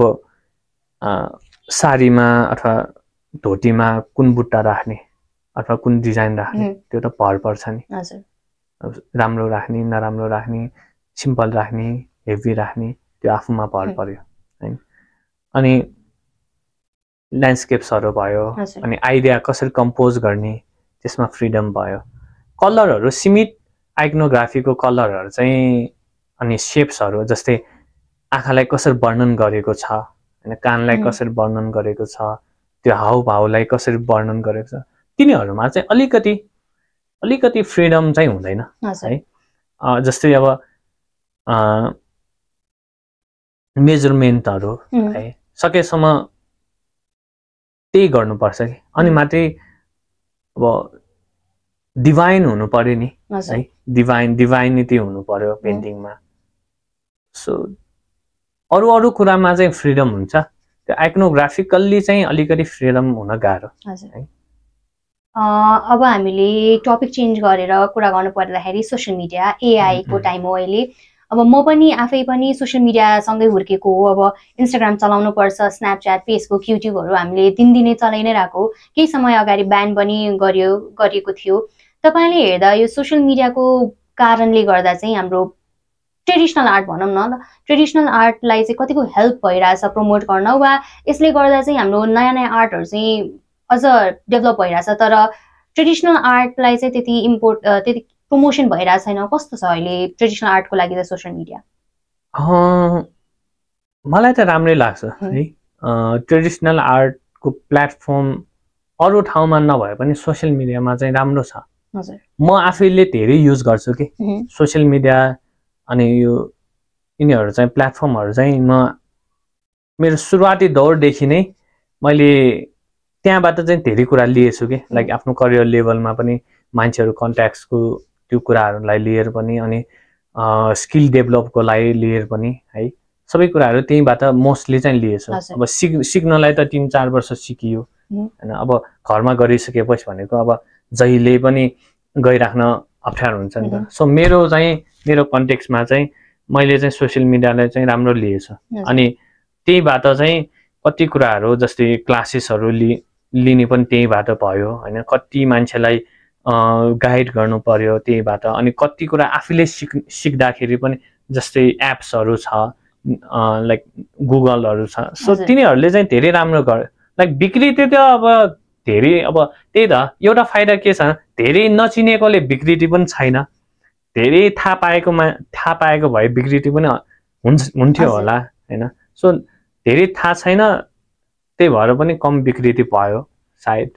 साडीमा अथवा धोतीमा कुन बुट्टा राख्ने अथवा कुन डिजाइन राख्ने त्यो त भर पर्छ नि। राम्रो राख्ने, नराम्रो राख्ने, सिम्पल राख्ने, हेभी राख्ने, त्यो आफूमा भर पर्यो हैन। अनि ल्यान्डस्केप्सहरू भयो, अनि आइडिया कसरी कम्पोज गर्ने त्यसमा फ्रिडम भयो। कलरहरू सीमित, आइग्नोग्राफीको कलरहरू चाहिँ अनि सेप्सहरू जस्तै आँखालाई कसरी वर्णन गरेको छ हैन, कानलाई कसरी वर्णन गरेको छ, त्यो हाउभावलाई कसरी वर्णन गरेको छ, तिनीहरूमा चाहिँ अलिकति फ्रिडम चाहिँ हुँदैन है। जस्तै अब मेजरमेन्टहरू है सकेसम्म त्यही गर्नुपर्छ कि, अनि मात्रै अब डिभाइन हुनु पर्यो नि है, डिभाइनिटी हुनु पर्यो पेन्टिङमा। सो अरू कुरामा चाहिँ फ्रिडम हुन्छ, त्यो आइग्नोग्राफिकल्ली चाहिँ अलिकति फ्रिडम हुन गाह्रो है। अब हामीले टपिक चेन्ज गरेर कुरा गर्नु पर्दाखेरि सोसियल मिडिया, एआई को टाइम हो अहिले। अब म पनि आफै पनि सोसियल मिडियासँगै हुर्केको हो। अब इन्स्टाग्राम चलाउनु पर्छ, स्न्यापच्याट, फेसबुक, युट्युबहरू हामीले दिनदिनै चलाइ नै रहेको। केही समय अगाडि ब्यान पनि गरिएको थियो। तपाईँले हेर्दा यो सोसियल मिडियाको कारणले गर्दा चाहिँ हाम्रो ट्रेडिसनल आर्ट भनौँ न, ट्रेडिसनल आर्टलाई चाहिँ कतिको हेल्प भइरहेछ प्रमोट गर्न, वा यसले गर्दा चाहिँ हाम्रो नयाँ आर्टहरू चाहिँ अझ डेभलप भइरहेछ तर ट्रेडिसनल आर्टलाई चाहिँ त्यति प्रमोसन भइरहेको छैन? कस्तो छ अहिले ट्रेडिसनल आर्टको लागि चाहिँ सोसियल मिडिया? मलाई त राम्रै लाग्छ है। ट्रेडिसनल आर्टको प्लेटफर्म अरू ठाउँमा नभए पनि सोसियल मिडियामा चाहिँ राम्रो छ। म आफैले धेरै युज गर्छु कि सोसियल मिडिया, अनि यो यिनीहरू चाहिँ प्लेटफर्महरू चाहिँ म मेरो सुरुवाती दौरदेखि नै मैले त्यहाँबाट चाहिँ धेरै कुरा लिएछु कि, लाइक आफ्नो करियर लेभलमा पनि मान्छेहरू कन्ट्याक्ट्सको त्यो कुराहरूलाई लिएर पनि, अनि स्किल डेभलपको लागि लिएर पनि है, सबै कुराहरू त्यहीँबाट मोस्टली चाहिँ लिएछु। अब सिक्नलाई त 3-4 वर्ष सिकियो हैन। अब घरमा गरिसकेपछि भनेको अब जहिले पनि गइराख्न अप्ठ्यारो हुन्छ नि त। सो मेरो कन्टेक्स्टमा चाहिँ मैले चाहिँ सोसियल मिडियालाई चाहिँ राम्रो लिएछु, अनि त्यहीबाट चाहिँ कति कुराहरू जस्तै क्लासेसहरू लिने पनि त्यहीबाट भयो होइन, कति मान्छेलाई गाइड गर्नु पर्यो त्यहीबाट, अनि कति कुरा आफूले सिक्दाखेरि पनि जस्तै एप्सहरू छ लाइक गुगलहरू छ, सो तिनीहरूले चाहिँ धेरै राम्रो गर्यो। लाइक विकृति त अब धेरै, अब त्यही त एउटा फाइदा के छ, धेरै नचिनेकोले विकृति पनि छैन, धेरै थाहा पाएको भए विकृति पनि हुन्थ्यो होला होइन, सो धेरै थाहा छैन त्यही भएर पनि कम विकृति भयो सायद,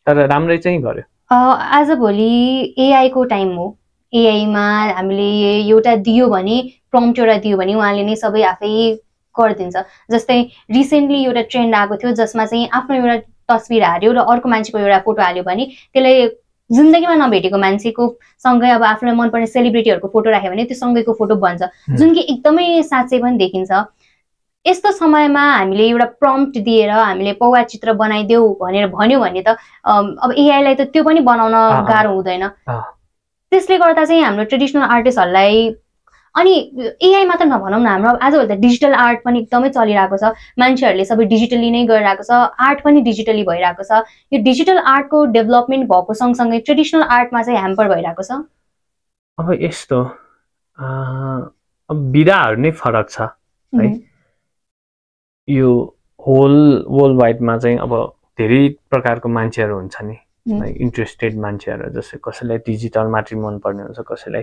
तर राम्रै चाहिँ गर्यो। आजभोलि एआईको टाइम हो, एआईमा हामीले एउटा दियो भने, प्रम्प्ट एउटा दियो भने उहाँले नै सबै आफै गरिदिन्छ। जस्तै रिसेन्टली एउटा ट्रेन्ड आएको थियो जसमा चाहिँ आफ्नो एउटा तस्बिर हाल्यो र अर्को मान्छेको एउटा फोटो हाल्यो भने त्यसलाई जिन्दगीमा नभेटेको मान्छेको सँगै अब आफूलाई मनपर्ने सेलिब्रिटीहरूको फोटो राख्यो भने त्यो सँगैको फोटो बन्छ, जुन कि एकदमै साँच्चै पनि देखिन्छ। यस्तो समयमा हामीले एउटा प्रम्प्ट दिएर हामीले पौवा चित्र बनाइदेऊ भनेर भन्यो भने त अब एआईलाई त त्यो पनि बनाउन गाह्रो हुँदैन। त्यसले गर्दा चाहिँ हाम्रो ट्रेडिसनल आर्टिस्टहरूलाई, अनि एआई मात्र नभनौँ न, हाम्रो आजभोलि त डिजिटल आर्ट पनि एकदमै चलिरहेको छ, मान्छेहरूले सबै डिजिटली नै गरिरहेको छ, आर्ट पनि डिजिटली भइरहेको छ। यो डिजिटल आर्टको डेभलपमेन्ट भएको सँगसँगै ट्रेडिसनल आर्टमा चाहिँ ह्याम्पर भइरहेको छ। अब यस्तो अब विधाहरू नै फरक छ है, यो होल वर्ल्ड वाइडमा चाहिँ अब धेरै प्रकारको मान्छेहरू हुन्छ नि, इन्ट्रेस्टेड मान्छेहरू, जस्तै कसैलाई डिजिटल मात्रै मनपर्ने हुन्छ, कसैलाई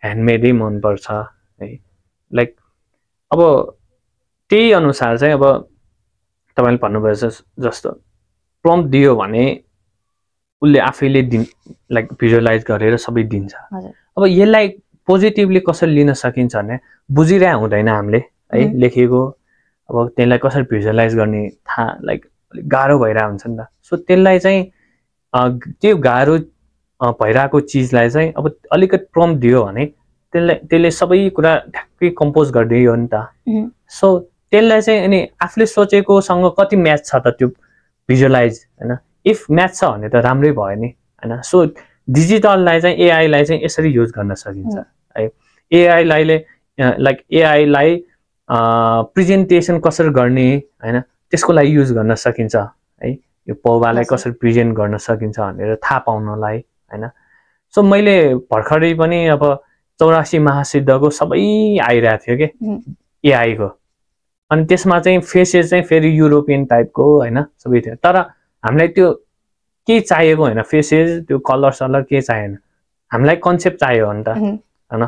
ह्यान्डमेडै मनपर्छ है। लाइक अब त्यही अनुसार चाहिँ अब तपाईँले भन्नुभयो जस्तो प्रम्प्ट दियो भने उसले आफैले लाइक भिजुअलाइज गरेर सबै दिन्छ। अब यसलाई पोजिटिभली कसरी लिन सकिन्छ भने बुझिरहेको हुँदैन हामीले है लेखेको, अब त्यसलाई कसरी भिजुअलाइज गर्ने थाहा लाइक अलिक गाह्रो भइरहेको हुन्छ नि त। सो त्यसलाई चाहिँ त्यो गाह्रो भइरहेको चिजलाई चाहिँ अब अलिकति प्रम्प्ट दियो भने त्यसले सबै कुरा ठ्याक्कै कम्पोज गरिदियो नि त। सो त्यसलाई चाहिँ अनि आफूले सोचेकोसँग कति म्याच छ त त्यो भिजुअलाइज होइन, इफ म्याच छ भने त राम्रै भयो नि होइन। सो डिजिटललाई चाहिँ एआईलाई चाहिँ यसरी युज गर्न सकिन्छ है। एआईलाई लाइक एआईलाई प्रेजेन्टेसन कसरी गर्ने होइन त्यसको लागि युज गर्न सकिन्छ है, यो पौवालाई कसरी प्रेजेन्ट गर्न सकिन्छ भनेर थाहा पाउनलाई होइन। सो मैले भर्खरै पनि अब 84 महासिद्धको सबै आइरहेको थियो कि एआईको, अनि त्यसमा चाहिँ फेसेस चाहिँ फेरि युरोपियन टाइपको होइन सबै थियो, तर हामीलाई त्यो के चाहिएको होइन, फेसेस त्यो कलर सलर के चाहिएन, हामीलाई कन्सेप्ट चाहियो नि त होइन।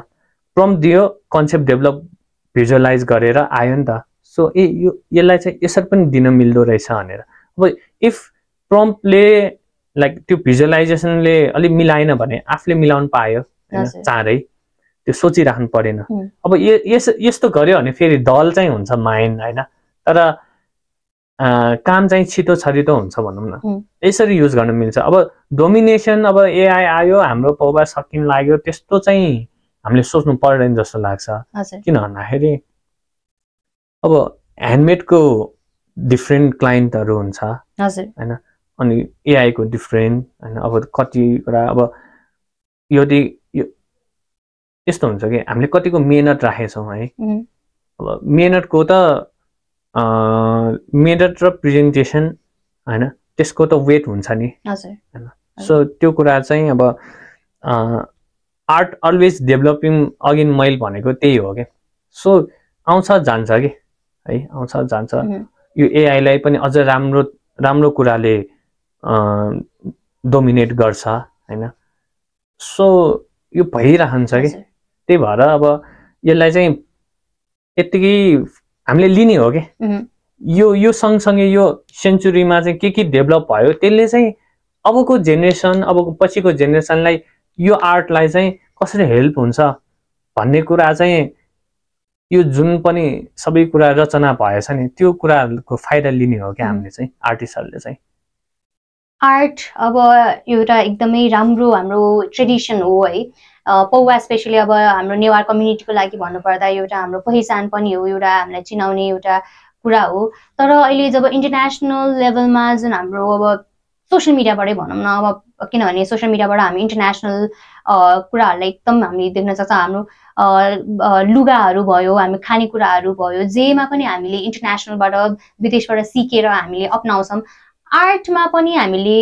प्रम्प्ट दियो, कन्सेप्ट डेभलप भिजुअलाइज गरेर आयो नि त। सो यसलाई चाहिँ यसरी पनि दिन मिल्दो रहेछ भनेर। अब इफ प्रम्प्टले लाइक त्यो भिजुअलाइजेसनले अलिक मिलाएन भने आफूले मिलाउनु पायो होइन, चाँडै त्यो सोचिराख्नु परेन। अब यस्तो गर्यो भने फेरि दल चाहिँ हुन्छ माइन्ड होइन, तर काम चाहिँ छिटो छरिटो हुन्छ भनौँ न, यसरी युज गर्न मिल्छ। अब डोमिनेसन, अब एआई आयो हाम्रो पौवा सकिन लाग्यो त्यस्तो चाहिँ हामीले सोच्नु पर्दैन जस्तो लाग्छ। किन भन्दाखेरि अब ह्यान्डमेडको डिफ्रेन्ट क्लाइन्टहरू हुन्छ होइन, अनि एआईको डिफ्रेन्ट होइन। अब कति कुरा अब यदि यस्तो हुन्छ कि हामीले कतिको मेहनत राखेछौँ है, अब मेहनतको त मेहनत र प्रेजेन्टेसन होइन त्यसको त वेट हुन्छ नि होइन। सो त्यो कुरा चाहिँ अब आर्ट अलवेज डेभलपिङ, अघि मैले भनेको त्यही हो क्या। सो आउँछ जान्छ कि है, आउँछ जान्छ। यो एआईलाई पनि अझ राम्रो कुराले डोमिनेट गर्छ होइन। सो यो भइरहन्छ कि, त्यही भएर अब यसलाई चाहिँ यत्तिकै हामीले लिने हो कि यो सँगसँगै यो सेन्चुरीमा चाहिँ के डेभलप भयो त्यसले चाहिँ अबको जेनेरेसन, अबको पछिको जेनेरेसनलाई यो आर्टलाई चाहिँ कसरी हेल्प हुन्छ भन्ने कुरा चाहिँ यो जुन पनि सबै कुरा रचना भएछ नि त्यो कुराको फाइदा लिने हो क्या हामीले चाहिँ, आर्टिस्टहरूले चाहिँ। आर्ट अब एउटा एकदमै राम्रो हाम्रो ट्रेडिसन हो है, पौवा स्पेसली अब हाम्रो नेवार कम्युनिटीको लागि भन्नुपर्दा एउटा हाम्रो पहिचान पनि हो, एउटा हामीलाई चिनाउने एउटा कुरा हो। तर अहिले जब इन्टरनेसनल लेभलमा जुन हाम्रो अब सोसियल मिडियाबाटै भनौँ न, अब किनभने सोसियल मिडियाबाट हामी इन्टरनेसनल कुराहरूलाई एकदम हामीले देख्न सक्छौँ। हाम्रो लुगाहरू भयो, हामी खानेकुराहरू भयो, जेमा पनि हामीले इन्टरनेसनलबाट विदेशबाट सिकेर हामीले अपनाउँछौँ। आर्टमा पनि हामीले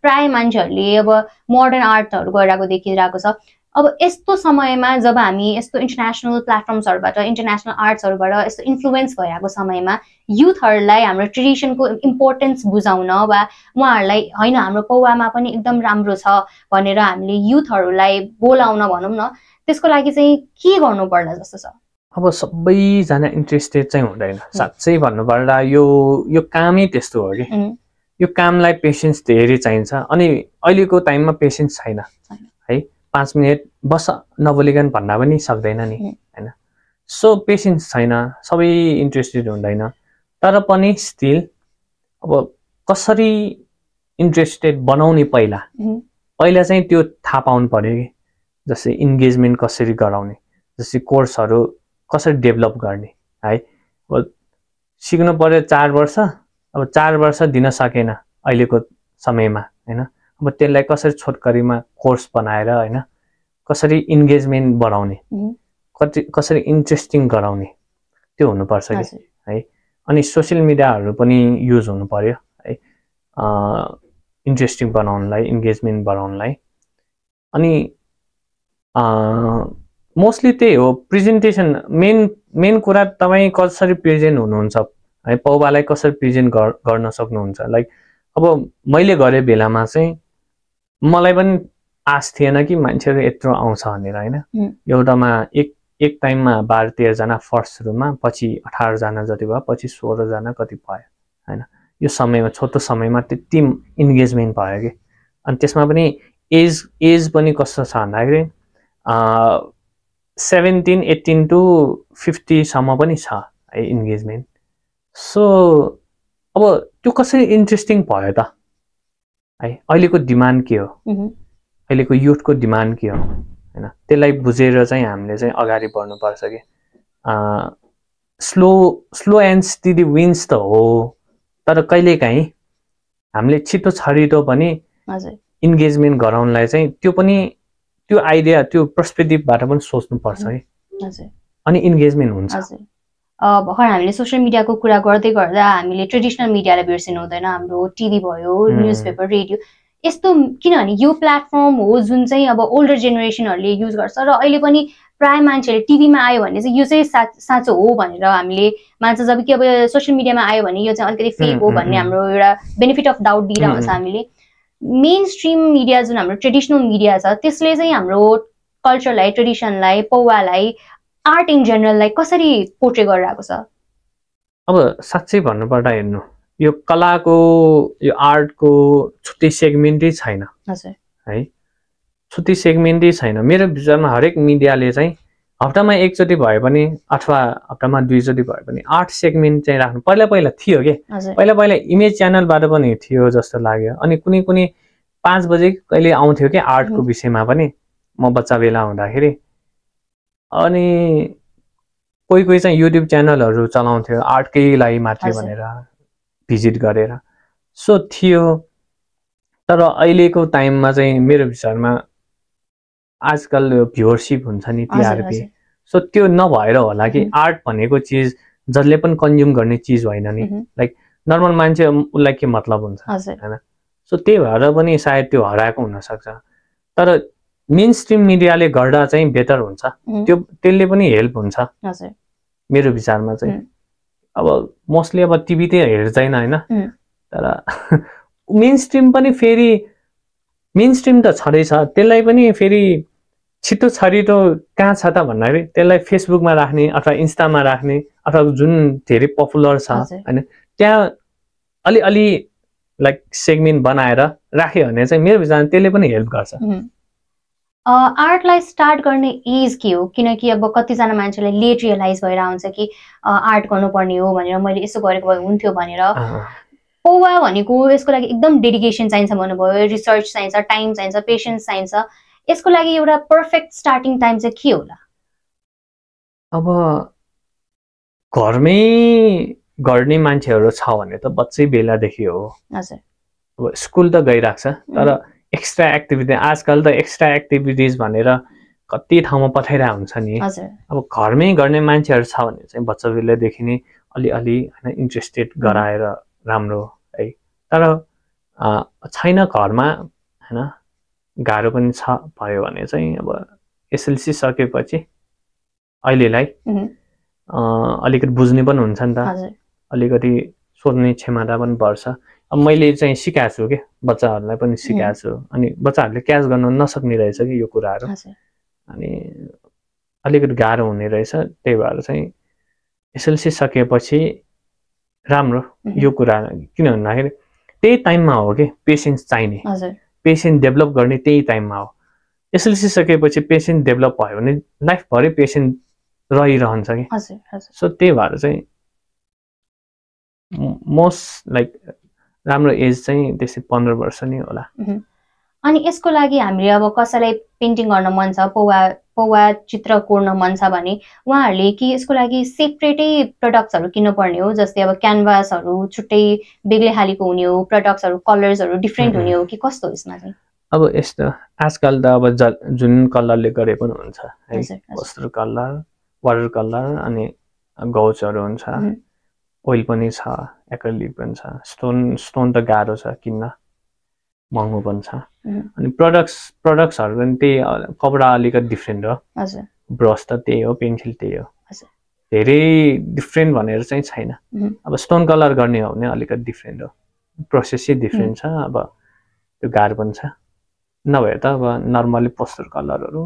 प्राय मान्छेहरूले अब मोडर्न आर्टहरू गरिरहेको देखिरहेको छ। अब यस्तो समयमा जब हामी यस्तो इन्टरनेसनल प्लेटफर्म्सहरूबाट, इन्टरनेसनल आर्ट्सहरूबाट यस्तो इन्फ्लुएन्स भइरहेको समयमा युथहरूलाई हाम्रो ट्रेडिसनको इम्पोर्टेन्स बुझाउन वा उहाँहरूलाई होइन हाम्रो पौवामा पनि एकदम राम्रो छ भनेर हामीले युथहरूलाई बोलाउन भनौँ न, त्यसको लागि चाहिँ के गर्नुपर्ला जस्तो छ? अब सबैजना इन्ट्रेस्टेड चाहिँ हुँदैन। साँच्चै भन्नुपर्दा यो कामै त्यस्तो हो कि यो कामलाई पेसेन्स धेरै चाहिन्छ। अनि अहिलेको टाइममा पेसेन्स छैन है। 5 मिनट बस नबोलिकन भन्न पनि सक्दैन नि हैन। सो पेसेन्स छैन, सबै इन्ट्रेस्टेड हुँदैन। तर पनि स्टिल अब कसरी इन्ट्रेस्टेड बनाउने पहिला चाहिँ त्यो थाहा पाउनु पर्यो कि जस्तै इन्गेजमेन्ट कसरी गराउने, जस्तै कोर्सहरू कसरी डेभलप गर्ने है। अब सिक्नु पर्यो 4 वर्ष, अब 4 वर्ष दिन सकेन अहिलेको समयमा हैन। अब त्यसलाई कसरी छोटकरीमा कोर्स बनाएर हैन, कसरी इन्गेजमेन्ट बढाउने, कसरी इन्ट्रेस्टिङ गराउने त्यो हुनुपर्छ कि है। अनि सोसियल मिडियाहरू पनि युज हुनु पर्यो है इन्ट्रेस्टिङ बनाउनलाई, इन्गेजमेन्ट बढाउनलाई। अनि मोस्टली त्यही हो प्रेजेन्टेसन। मेन कुरा तपाईँ कसरी प्रेजेन्ट हुनुहुन्छ है, पौवालाई कसरी प्रेजेन्ट गर्न सक्नुहुन्छ। लाइक अब मैले गरे बेलामा चाहिँ मलाई पनि आश थिएन कि मान्छेहरू यत्रो आउँछ भनेर हैन। एउटामा एक टाइममा 12-13 जना फर्स्ट सुरुमा, पछि 18 जना जति भयो, पछि 16 जना कति भयो हैन। यो समयमा छोटो समयमा त्यति इन्गेजमेन्ट भयो कि। अनि त्यसमा पनि एज पनि कस्तो छ भन्दाखेरि 17, 18 to 50 सम्म पनि छ है इन्गेजमेन्ट। सो अब त्यो कसरी इन्ट्रेस्टिङ भयो त है। अहिलेको डिमान्ड के हो, अहिलेको युथको डिमान्ड के हो हैन, त्यसलाई बुझेर चाहिँ हामीले चाहिँ अगाडि बढ्नुपर्छ कि। स्लो एन्ड स्टेडी विन्स त हो, तर कहिलेकाहीँ हामीले छिटो छरिटो पनि इन्गेजमेन्ट गराउनलाई चाहिँ त्यो आइडिया, त्यो पर्सपेक्टिभबाट पनि सोच्नुपर्छ है। अनि इन्गेजमेन्ट हुन्छ। भर्खर हामीले सोसियल मिडियाको कुरा गर्दै गर्दा हामीले ट्रेडिसनल मिडियालाई बिर्सिनु हुँदैन। हाम्रो टिभी भयो, न्युज पेपर, रेडियो, यस्तो किनभने यो प्लेटफर्म हो जुन चाहिँ अब ओल्डर जेनेरेसनहरूले युज गर्छ र अहिले पनि प्राय मान्छेले टिभीमा आयो भने चाहिँ यो चाहिँ साँचो हो भनेर हामीले मान्छ। जब कि अब सोसियल मिडियामा आयो भने यो चाहिँ अलिकति फेक हो भन्ने हाम्रो एउटा बेनिफिट अफ डाउट दिइरहेको हुन्छ हामीले। मेन स्ट्रिम मिडिया जुन हाम्रो ट्रेडिसनल मिडिया छ त्यसले चाहिँ हाम्रो कल्चरलाई, ट्रेडिसनलाई, पौवालाई, आर्ट इन जेनरललाई कसरी पोर्ट्रे गरिरहेको छ? अब साँच्चै भन्नुपर्दा हेर्नु, यो कलाको, यो आर्टको छुट्टै सेगमेन्टै छैन है। छुट्टै सेगमेन्टै छैन। मेरो विचारमा हरेक मिडियाले चाहिँ हप्तामा एकचोटि भए पनि अथवा हप्तामा 2 चोटि भए पनि आर्ट सेगमेन्ट चाहिँ राख्नु। पहिला थियो के, पहिला इमेज च्यानलबाट पनि थियो जस्तो लाग्यो। अनि कुनै 5 बजे कहिले आउँथ्यो कि आर्टको विषयमा पनि, म बच्चा बेला हुँदाखेरि। अनि कोही चाहिँ युट्युब च्यानलहरू चलाउँथ्यो आर्टकै लागि मात्रै भनेर भिजिट गरेर। सो थियो। तर अहिलेको टाइममा चाहिँ मेरो विचारमा आजकल भ्युअरसिप हुन्छ नि, टिआरपी, सो त्यो नभएर होला कि आर्ट भनेको चिज जसले पनि कन्ज्युम गर्ने चिज होइन नि। लाइक नर्मल मान्छे उसलाई के मतलब हुन्छ हैन। सो त्यही भएर पनि सायद त्यो हराएको हुनसक्छ। तर मेन स्ट्रिम मिडियाले गर्दा चाहिँ बेटर हुन्छ, त्यसले पनि हेल्प हुन्छ मेरो विचारमा चाहिँ। अब मोस्टली अब टिभी चाहिँ हेर्दैन हैन, तर मेन स्ट्रिम पनि फेरि मेन स्ट्रिम त छँदैछ, त्यसलाई पनि फेरि छिटो छरिटो कहाँ छ त भन्दाखेरि त्यसलाई फेसबुकमा राख्ने अथवा इन्स्टामा राख्ने अथवा जुन धेरै पपुलर छ हैन, त्यहाँ अलि लाइक सेगमेन्ट बनाएर राख्यो भने चाहिँ मेरो विचारमा त्यसले पनि हेल्प गर्छ। आर्टलाई स्टार्ट गर्ने एज के हो? किनकि अब कतिजना मान्छेलाई लेट रियलाइज भएर आउँछ कि आर्ट गर्नुपर्ने हो भनेर, मैले यसो गरेको भए हुन्थ्यो भनेर। पौवा भनेको यसको लागि एकदम डेडिकेसन चाहिन्छ भन्नुभयो, रिसर्च चाहिन्छ, टाइम चाहिन्छ, पेसेन्स चाहिन्छ। यसको लागि एउटा पर्फेक्ट स्टार्टिङ टाइम चाहिँ के होला? अब घरमै गर्ने मान्छेहरू छ भने त बच्चै बेलादेखि हो। हजुर। अब स्कुल त गइराख्छ, तर एक्स्ट्रा एक्टिभिटी आजकल त एक्स्ट्रा एक्टिभिटिज भनेर कति ठाउँमा पठाइरहेको हुन्छ नि। अब घरमै गर्ने मान्छेहरू छ भने चाहिँ बच्चा बेलादेखि नै अलिअलि होइन इन्ट्रेस्टेड गराएर राम्रो है। तर छैन घरमा होइन गाह्रो पनि छ भयो भने चाहिँ अब एसएलसी सकेपछि अहिलेलाई अलिकति बुझ्ने पनि हुन्छ नि त, अलिकति सोध्ने क्षमता पनि बढ्छ। अब मैले चाहिँ सिकाएको छु कि बच्चाहरूलाई पनि सिकाएको छु, अनि बच्चाहरूले क्याच गर्न नसक्ने रहेछ कि यो कुराहरू, अनि अलिकति गाह्रो हुने रहेछ। त्यही भएर चाहिँ एसएलसी सकेपछि राम्रो यो कुरा, किन भन्दाखेरि त्यही टाइममा हो कि पेसेन्स चाहिने, पेसेन्स डेभलप गर्ने त्यही टाइममा हो। एसएलसी सकेपछि पेसेन्स डेभलप भयो भने लाइफभरि पेसेन्स रहिरहन्छ कि। सो त्यही भएर चाहिँ मोस्ट लाइक राम्रो एज चाहिँ त्यसै 15 वर्ष नै होला। अनि यसको लागि हामीले अब कसैलाई पेन्टिङ गर्न मन छ, पौवा चित्र कोर्न मन छ भने उहाँहरूले कि यसको लागि सेपरेटै प्रडक्ट्सहरू किन्नुपर्ने हो, जस्तै अब क्यानभासहरू छुट्टै बेग्लै खालीको हुने हो, प्रडक्ट्सहरू कलर्सहरू डिफ्रेन्ट हुने हो कि कस्तो यसमा चाहिँ? अब यस्तो आजकल त अब जुन कलरले गरे पनि हुन्छ है, वस्त्र कलर, वाटर कलर, अनि गौचहरू हुन्छ, ओइल पनि छ, एक्रिलिक पनि छ। स्टोन त गाह्रो छ किन्न, महँगो पनि छ। अनि प्रडक्ट्सहरू पनि त्यही, कपडा अलिकति डिफ्रेन्ट हो, ब्रस त त्यही हो, पेन्सिल त्यही हो, धेरै डिफ्रेन्ट भनेर चाहिँ छैन। अब स्टोन कलर गर्ने हो भने अलिकति डिफ्रेन्ट हो, प्रोसेसै डिफ्रेन्ट छ, अब त्यो गाह्रो पनि छ। नभए त अब नर्मली पोस्टर कलरहरू,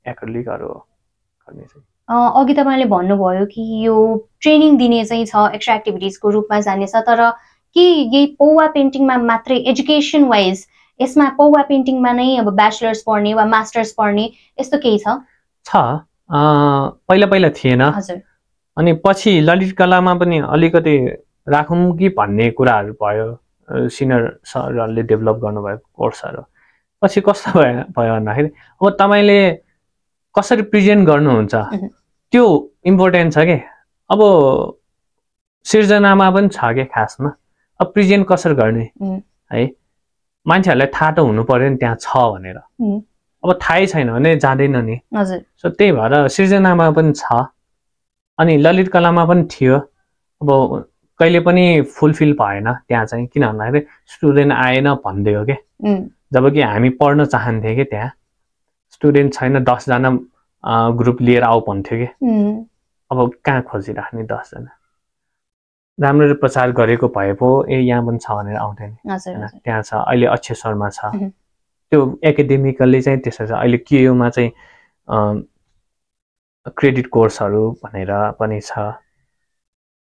एक्रिलिकहरू गर्ने चाहिँ। अघि तपाईँले भन्नुभयो कि यो ट्रेनिङ दिने चाहिँ छ, एक्स्ट्रा एक्टिभिटिजको रूपमा जाने छ, तर के यही पौवा पेन्टिङमा मात्रै एजुकेसन वाइज यसमा पौवा पेन्टिङमा नै अब ब्याचलर्स पढ्ने वा मास्टर्स पढ्ने यस्तो केही छ? पहिला थिएन, अनि पछि ललित कलामा पनि अलिकति राखौँ कि भन्ने कुराहरू भयो, सिनियर सरहरूले डेभलप गर्नुभएको कोर्सहरू। पछि कस्तो भयो भन्दाखेरि अब तपाईँले कसरी प्रेजेन्ट गर्नुहुन्छ त्यो इम्पोर्टेन्ट छ कि। अब सिर्जनामा पनि छ कि खासमा, अब प्रेजेन्ट कसरी गर्ने है, मान्छेहरूलाई थाहा त हुनु पर्यो नि त्यहाँ छ भनेर। अब थाहै छैन भने जाँदैन नि। सो त्यही भएर सिर्जनामा पनि छ, अनि ललित कलामा पनि थियो। अब कहिले पनि फुलफिल भएन त्यहाँ चाहिँ, किन भन्दाखेरि स्टुडेन्ट आएन भन्दै हो कि, जबकि हामी पढ्न चाहन्थ्यौँ कि त्यहाँ स्टुडेन्ट छैन, 10 जना ग्रुप लिएर आऊ भन्थ्यो कि। अब कहाँ खोजिराख्ने 10 जना, राम्ररी प्रचार गरेको भए पो यहाँ पनि छ भनेर आउँथ्यो नि। त्यहाँ छ, अहिले अक्षय शर्मा छ, त्यो एकाडेमिकल्ली चाहिँ त्यसो छ। अहिले केयुमा चाहिँ क्रेडिट कोर्सहरू भनेर पनि छ,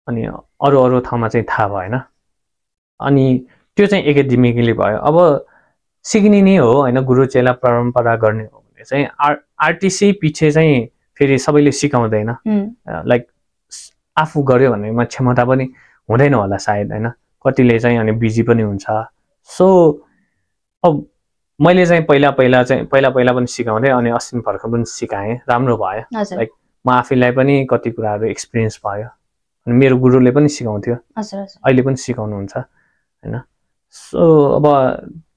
अनि अरू ठाउँमा चाहिँ थाहा भएन। अनि त्यो चाहिँ एकाडेमिकली भयो। अब सिक्ने नै हो होइन, गुरु चेला परम्परा गर्ने हो भने चाहिँ आर्टिस्टै पछि चाहिँ फेरि सबैले सिकाउँदैन। लाइक आफू गर्यो भनेमा क्षमता पनि हुँदैन होला सायद होइन, कतिले चाहिँ अनि बिजी पनि हुन्छ। सो अब मैले चाहिँ पहिला पनि सिकाउँथेँ, अनि अस्ति भर्खर पनि सिकाएँ, राम्रो भयो। लाइक म आफैलाई पनि कति कुराहरू एक्सपिरियन्स भयो, अनि मेरो गुरुले पनि सिकाउँथ्यो, अहिले पनि सिकाउनुहुन्छ होइन। सो अब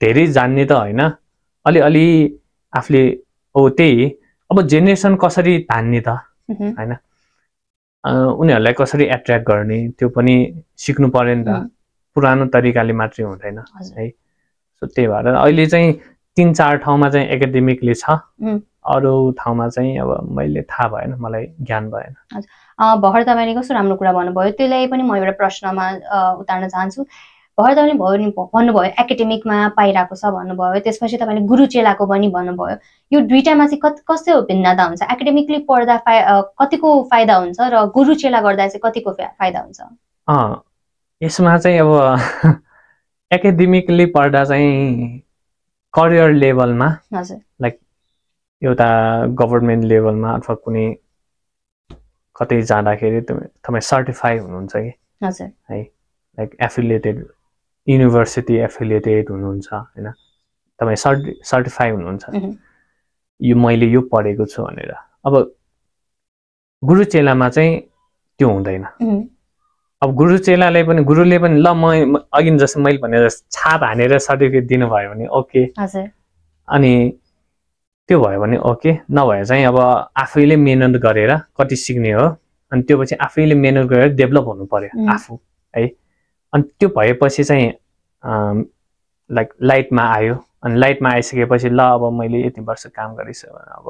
धेरै जान्ने त होइन, अलिअलि आफूले त्यही अब जेनेरेसन कसरी तान्ने त होइन, उनीहरूलाई कसरी एट्र्याक्ट गर्ने त्यो पनि सिक्नु पर्यो नि त, पुरानो तरिकाले मात्रै हुँदैन है। सो त्यही भएर अहिले चाहिँ 3-4 ठाउँमा चाहिँ एकाडेमिकली छ, अरू ठाउँमा चाहिँ अब मैले थाहा भएन, मलाई ज्ञान भएन। भर्खर तपाईँले कस्तो राम्रो कुरा भन्नुभयो, त्यसलाई पनि म एउटा प्रश्नमा उतार्न चाहन्छु। भर्खर तपाईँले भन्नुभयो एकाडेमिकमा पाइरहेको छ भन्नुभयो, त्यसपछि तपाईँले गुरु चेलाको पनि भन्नुभयो। यो दुईटामा चाहिँ कस्तो भिन्नता हुन्छ? एकाडेमिकली पढ्दा कतिको फाइदा हुन्छ र गुरु चेला गर्दा चाहिँ कतिको फाइदा हुन्छ? यसमा चाहिँ अब एकाडेमिकली पढ्दा चाहिँ करियर लेभलमा, लाइक एउटा गभर्मेन्ट लेभलमा अथवा कुनै कतै जाँदाखेरि तपाईँ सर्टिफाई हुनुहुन्छ कि है, लाइक एफिलिएटेड युनिभर्सिटी एफिलिएटेड हुनुहुन्छ होइन, तपाईँ सर्टिफाई हुनुहुन्छ यो मैले यो पढेको छु भनेर। अब गुरु चेलामा चाहिँ त्यो हुँदैन। अब गुरु चेलाले पनि गुरुले पनि ल म अघि जस्तो मैले भने छाप हानेर सर्टिफिकेट दिनुभयो भने ओके, अनि त्यो भयो भने ओके, नभए चाहिँ अब आफैले मेहनत गरेर कति सिक्ने हो, अनि त्यो पछि आफैले मेहनत गरेर डेभलप हुनु पर्यो आफू है। अनि त्यो भएपछि चाहिँ लाइक लाइटमा आयो, अनि लाइटमा आइसकेपछि ल अब मैले यति वर्ष काम गरिसकेँ अब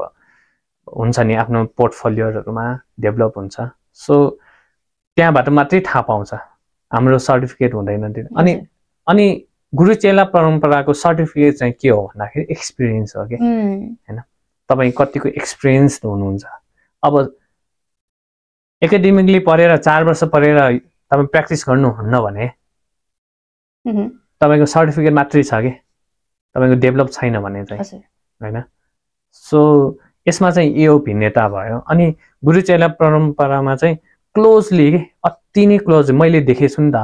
हुन्छ नि आफ्नो पोर्टफोलियोहरूमा डेभलप हुन्छ। सो त्यहाँबाट मात्रै थाहा पाउँछ, हाम्रो सर्टिफिकेट हुँदैन त्यो। अनि गुरु चेला परम्पराको सर्टिफिकेट चाहिँ के हो भन्दाखेरि एक्सपिरियन्स हो कि हैन, तपाईँ कतिको एक्सपिरियन्स हुनुहुन्छ। अब एकाडेमिकली पढेर 4 वर्ष पढेर तपाईँ प्र्याक्टिस गर्नुहुन्न भने तपाईँको सर्टिफिकेट मात्रै छ कि, तपाईँको डेभलप छैन भने चाहिँ हैन। सो यसमा चाहिँ यो भिन्नता भयो। अनि गुरु चेला परम्परामा चाहिँ क्लोजली अति नै क्लोज, मैले देखेछु नि त,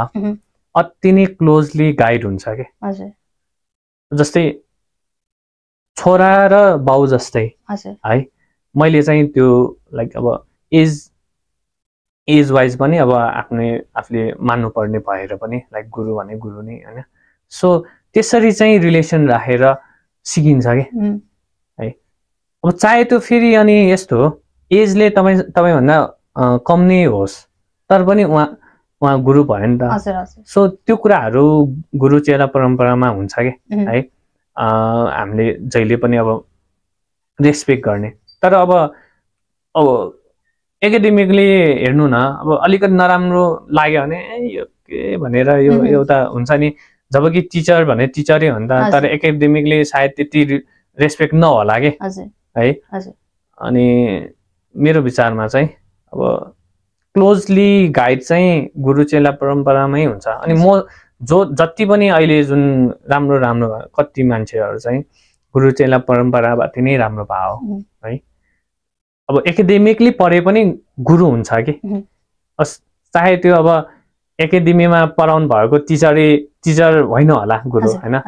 अति नै क्लोजली गाइड हुन्छ कि। जस्तै छोरा र बाउ जस्तै है। मैले चाहिँ त्यो लाइक अब एज वाइज पनि अब आफूले मान्नुपर्ने भएर पनि लाइक गुरु भने गुरु नै हैन। सो त्यसरी चाहिँ रिलेसन राखेर सिकिन्छ कि है। अब चाहे त्यो फेरि अनि यस्तो हो एजले तपाईँभन्दा कम नै होस् तर पनि उहाँ गुरु भयो नि त। सो त्यो कुराहरू गुरु चेला परम्परामा हुन्छ कि है। हामीले जहिले पनि अब रेस्पेक्ट गर्ने। तर अब एकाडेमिकली हेर्नु न, अब अलिकति नराम्रो लाग्यो भने यो के भनेर यो एउटा हुन्छ नि, जबकि टिचर भने टिचरै हो नि त, तर एकाडेमिकली सायद त्यति रेस्पेक्ट नहोला कि है। अनि मेरो विचारमा चाहिँ अब क्लोजली गाइड चाहिँ गुरु चेला परम्परामै हुन्छ। अनि म जति पनि अहिले जुन राम्रो कति मान्छेहरू चाहिँ गुरु चेला परम्पराबाट नै राम्रो भयो है। अब एकाडेमिकली पढे पनि गुरु हुन्छ कि, चाहे त्यो अब एकाडेमीमा पढाउनु भएको टिचर होइन होला गुरु हैन,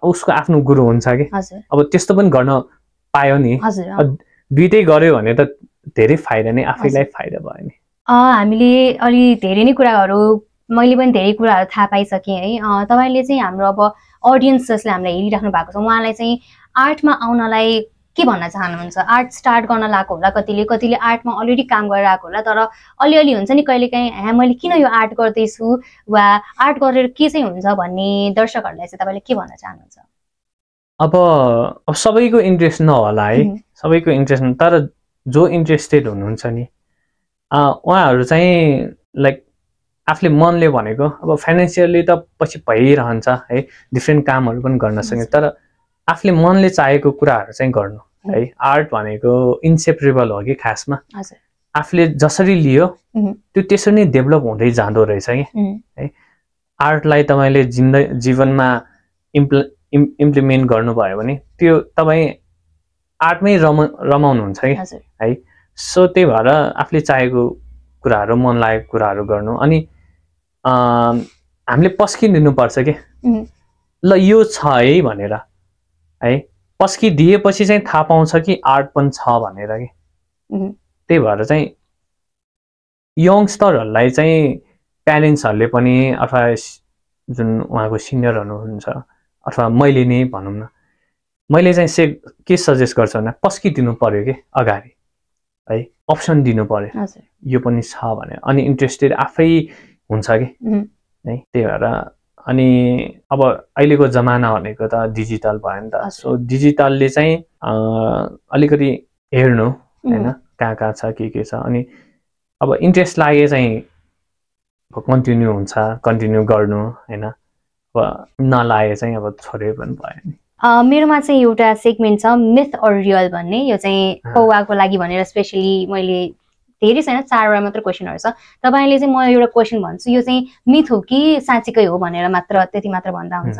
उसको आफ्नो गुरु हुन्छ कि। अब त्यस्तो पनि गर्न पायो नि, दुइटै गर्यो भने त धेरै फाइदा नै, आफैलाई फाइदा भयो नि। हामीले अलि धेरै नै कुराहरू, मैले पनि धेरै कुराहरू थाहा पाइसकेँ है। तपाईँले चाहिँ हाम्रो अब अडियन्स जसले हामीलाई हेरिराख्नु भएको छ उहाँलाई चाहिँ आर्टमा आउनलाई के भन्न चाहनुहुन्छ? आर्ट स्टार्ट गर्न लागेको होला कतिले आर्टमा अलरेडी काम गरिरहेको होला, तर अलिअलि हुन्छ नि कहिलेकाहीँ मैले किन यो आर्ट गर्दैछु वा आर्ट गरेर के चाहिँ हुन्छ भन्ने दर्शकहरूलाई चाहिँ तपाईँले के भन्न चाहनुहुन्छ? अब सबैको इन्ट्रेस्ट नहोला है, सबैको इन्ट्रेस्ट, तर जो इन्ट्रेस्टेड हुनुहुन्छ नि उहाँहरू चाहिँ लाइक आफूले मनले भनेको, अब फाइनेन्सियली त पछि भइरहन्छ है, डिफ्रेन्ट कामहरू पनि गर्न सक्ने, तर आफूले मनले चाहेको कुराहरू चाहिँ गर्नु है। आर्ट भनेको इन्सेपरेबल हो कि खासमा, आफूले जसरी लियो त्यो त्यसरी नै डेभलप हुँदै जाँदो रहेछ कि है। आर्टलाई तपाईँले जीवनमा इम्प्लिमेन्ट गर्नुभयो भने त्यो तपाईँ आर्टमै रमाउनुहुन्छ कि है। सो त्यही भएर आफूले चाहेको कुराहरू, मन लागेको कुराहरू गर्नु। अनि हामीले पस्किदिनुपर्छ कि ल यो छ है भनेर है। पस्किदिएपछि चाहिँ थाहा पाउँछ कि आर्ट पनि छ भनेर कि। त्यही भएर चाहिँ यङ्स्टरहरूलाई चाहिँ प्यारेन्ट्सहरूले पनि अथवा जुन उहाँको सिनियरहरू हुनुहुन्छ अथवा मैले नै भनौँ न, मैले चाहिँ के सजेस्ट गर्छु भने पस्किदिनु पर्यो कि अगाडि है, अप्सन दिनु पर्यो यो पनि छ भने, अनि इन्ट्रेस्टेड आफै हुन्छ कि है। त्यही भएर अनि अब अहिलेको जमाना भनेको त डिजिटल भयो नि त। सो डिजिटलले चाहिँ अलिकति हेर्नु हैन कहाँ छ के छ, अनि अब इन्ट्रेस्ट लागे चाहिँ कन्टिन्यू हुन्छ, कन्टिन्यू गर्नु हैन, अब नलागे चाहिँ अब छोडे पनि भयो नि। मेरोमा चाहिँ एउटा सेगमेन्ट छ मिथ अर रियल भन्ने, यो चाहिँ पौवाको लागि भनेर स्पेसली मैले धेरै छैन 4वटा मात्र क्वेसनहरू छ। तपाईँले चाहिँ म एउटा क्वेसन भन्छु, यो चाहिँ मिथ हो कि साँच्चीकै हो भनेर मात्र त्यति मात्र भन्दा हुन्छ।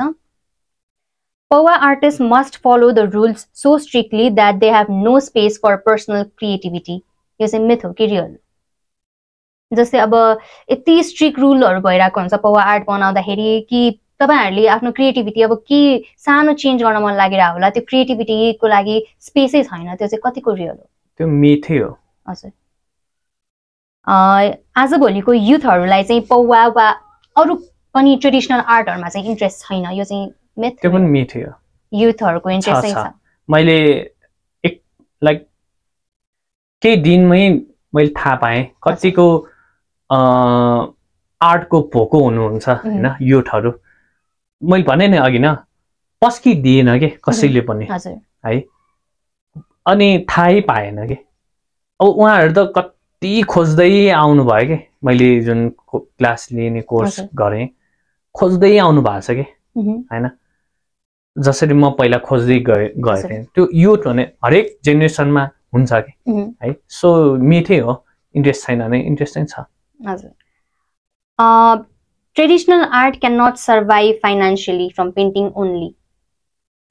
Paubha artist must follow the rules so strictly that they have no space for personal creativity, यो चाहिँ मिथ हो कि रियल? जस्तै अब यति स्ट्रिक्ट रुलहरू भइरहेको हुन्छ पौवा आर्ट बनाउँदाखेरि कि तपाईँहरूले आफ्नो क्रिएटिभिटी अब के सानो चेन्ज गर्न मन लागिरहेको होला, त्यो क्रिएटिभिटीको लागि स्पेसै छैन, त्यो चाहिँ कतिको रियल हो? त्यो मिथै हो। हजुर, आजभोलिको युथहरूलाई चाहिँ पौवा वा अरू पनि ट्रेडिसनल आर्टहरुमा चाहिँ इन्ट्रेस्ट छैन, यो चाहिँ मिथ? त्यो पनि मिथ हो, युथहरुको इन्ट्रेस्ट चाहिँ छ। मैले एक लाइक केही दिनमै मैले थाहा पाएँ कतिको आर्टको भोको हुनुहुन्छ हैन युथहरु। मैले भने नि अघि न पस्किदिएन के कसैले पनि है, अनि थाहै पाएन के। अब उहाँहरु त कति खोज्दै आउनु भयो के, मैले जुन क्लास लिने कोर्स गरेँ खोज्दै आउनु भएको छ के हैन। जसरी म पहिला खोज्दै गए थिएँ, त्यो युथ भने हरेक जेनेरेसनमा हुन्छ के है। सो मिथै हो, इन्ट्रेस्ट छैन भने इन्ट्रेस्ट चाहिँ छ। हजुर, traditional art can not survive financially from painting only,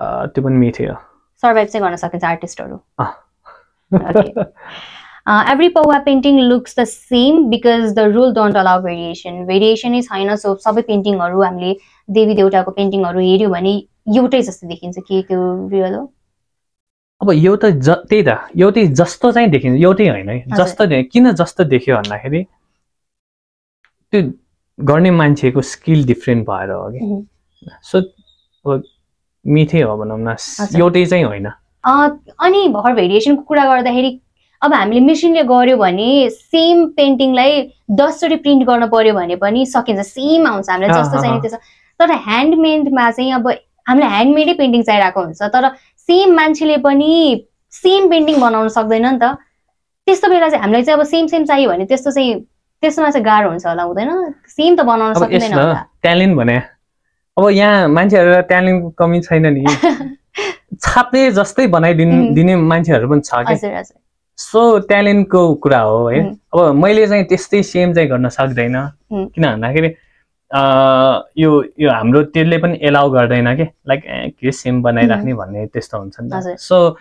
त्यो पनि मिथै हो। सर्भाइभ चाहिँ गर्न सकिन्छ आर्टिस्टहरु। Every Powa painting looks the same because the rule don't allow variation. Variation is छैन, सो सबै पेन्टिङहरु हामीले देवी देवताको पेन्टिङहरु हेर्यो भने एउटै जस्तो देखिन्छ कि त्यो रियल हो? अब एउटा त्यही त एउटै जस्तो चाहिँ देखिन्छ, एउटै होइन है। जस्तो किन जस्तो देख्यो भन्दाखेरि त्यो गर्ने मान्छेको स्किल डिफरेन्ट भएर हो कि। सो अब मिथै हो भनौँ न, एउटै चाहिँ होइन। अनि भर भेरिएसनको कुरा गर्दाखेरि अब हामीले मेसिनले गर्यो भने सेम पेन्टिङलाई 10 चोटि प्रिन्ट गर्न पर्यो भने पनि सकिन्छ, सेम आउँछ हामीलाई जस्तो चाहिने त्यस्तो। तर ह्यान्डमेडमा चाहिँ अब हामीलाई ह्यान्डमेडै पेन्टिङ चाहिरहेको हुन्छ, तर सेम मान्छेले पनि सेम पेन्टिङ बनाउन सक्दैन नि त। त्यस्तो बेला चाहिँ हामीलाई चाहिँ अब सेम सेम चाहियो भने त्यस्तोमा चाहिँ गाह्रो हुन्छ होला, हुँदैन? सेम त बनाउन सकिँदैन होला। ट्यालेन्ट भने अब यहाँ मान्छेहरुलाई ट्यालेन्टको कमी छैन नि, छाप्ने जस्तै बनाइदिने मान्छेहरु पनि छ के। हजुर हजुर। सो ट्यालेन्टको कुरा हो है। अब मैले चाहिँ त्यस्तै सेम चाहिँ गर्न सक्दैन, किन भन्दाखेरि यो हाम्रो त्यसले पनि एलाउ गर्दैन के, लाइक के सेम बनाइराख्ने भन्ने त्यस्तो हुन्छ नि त। सो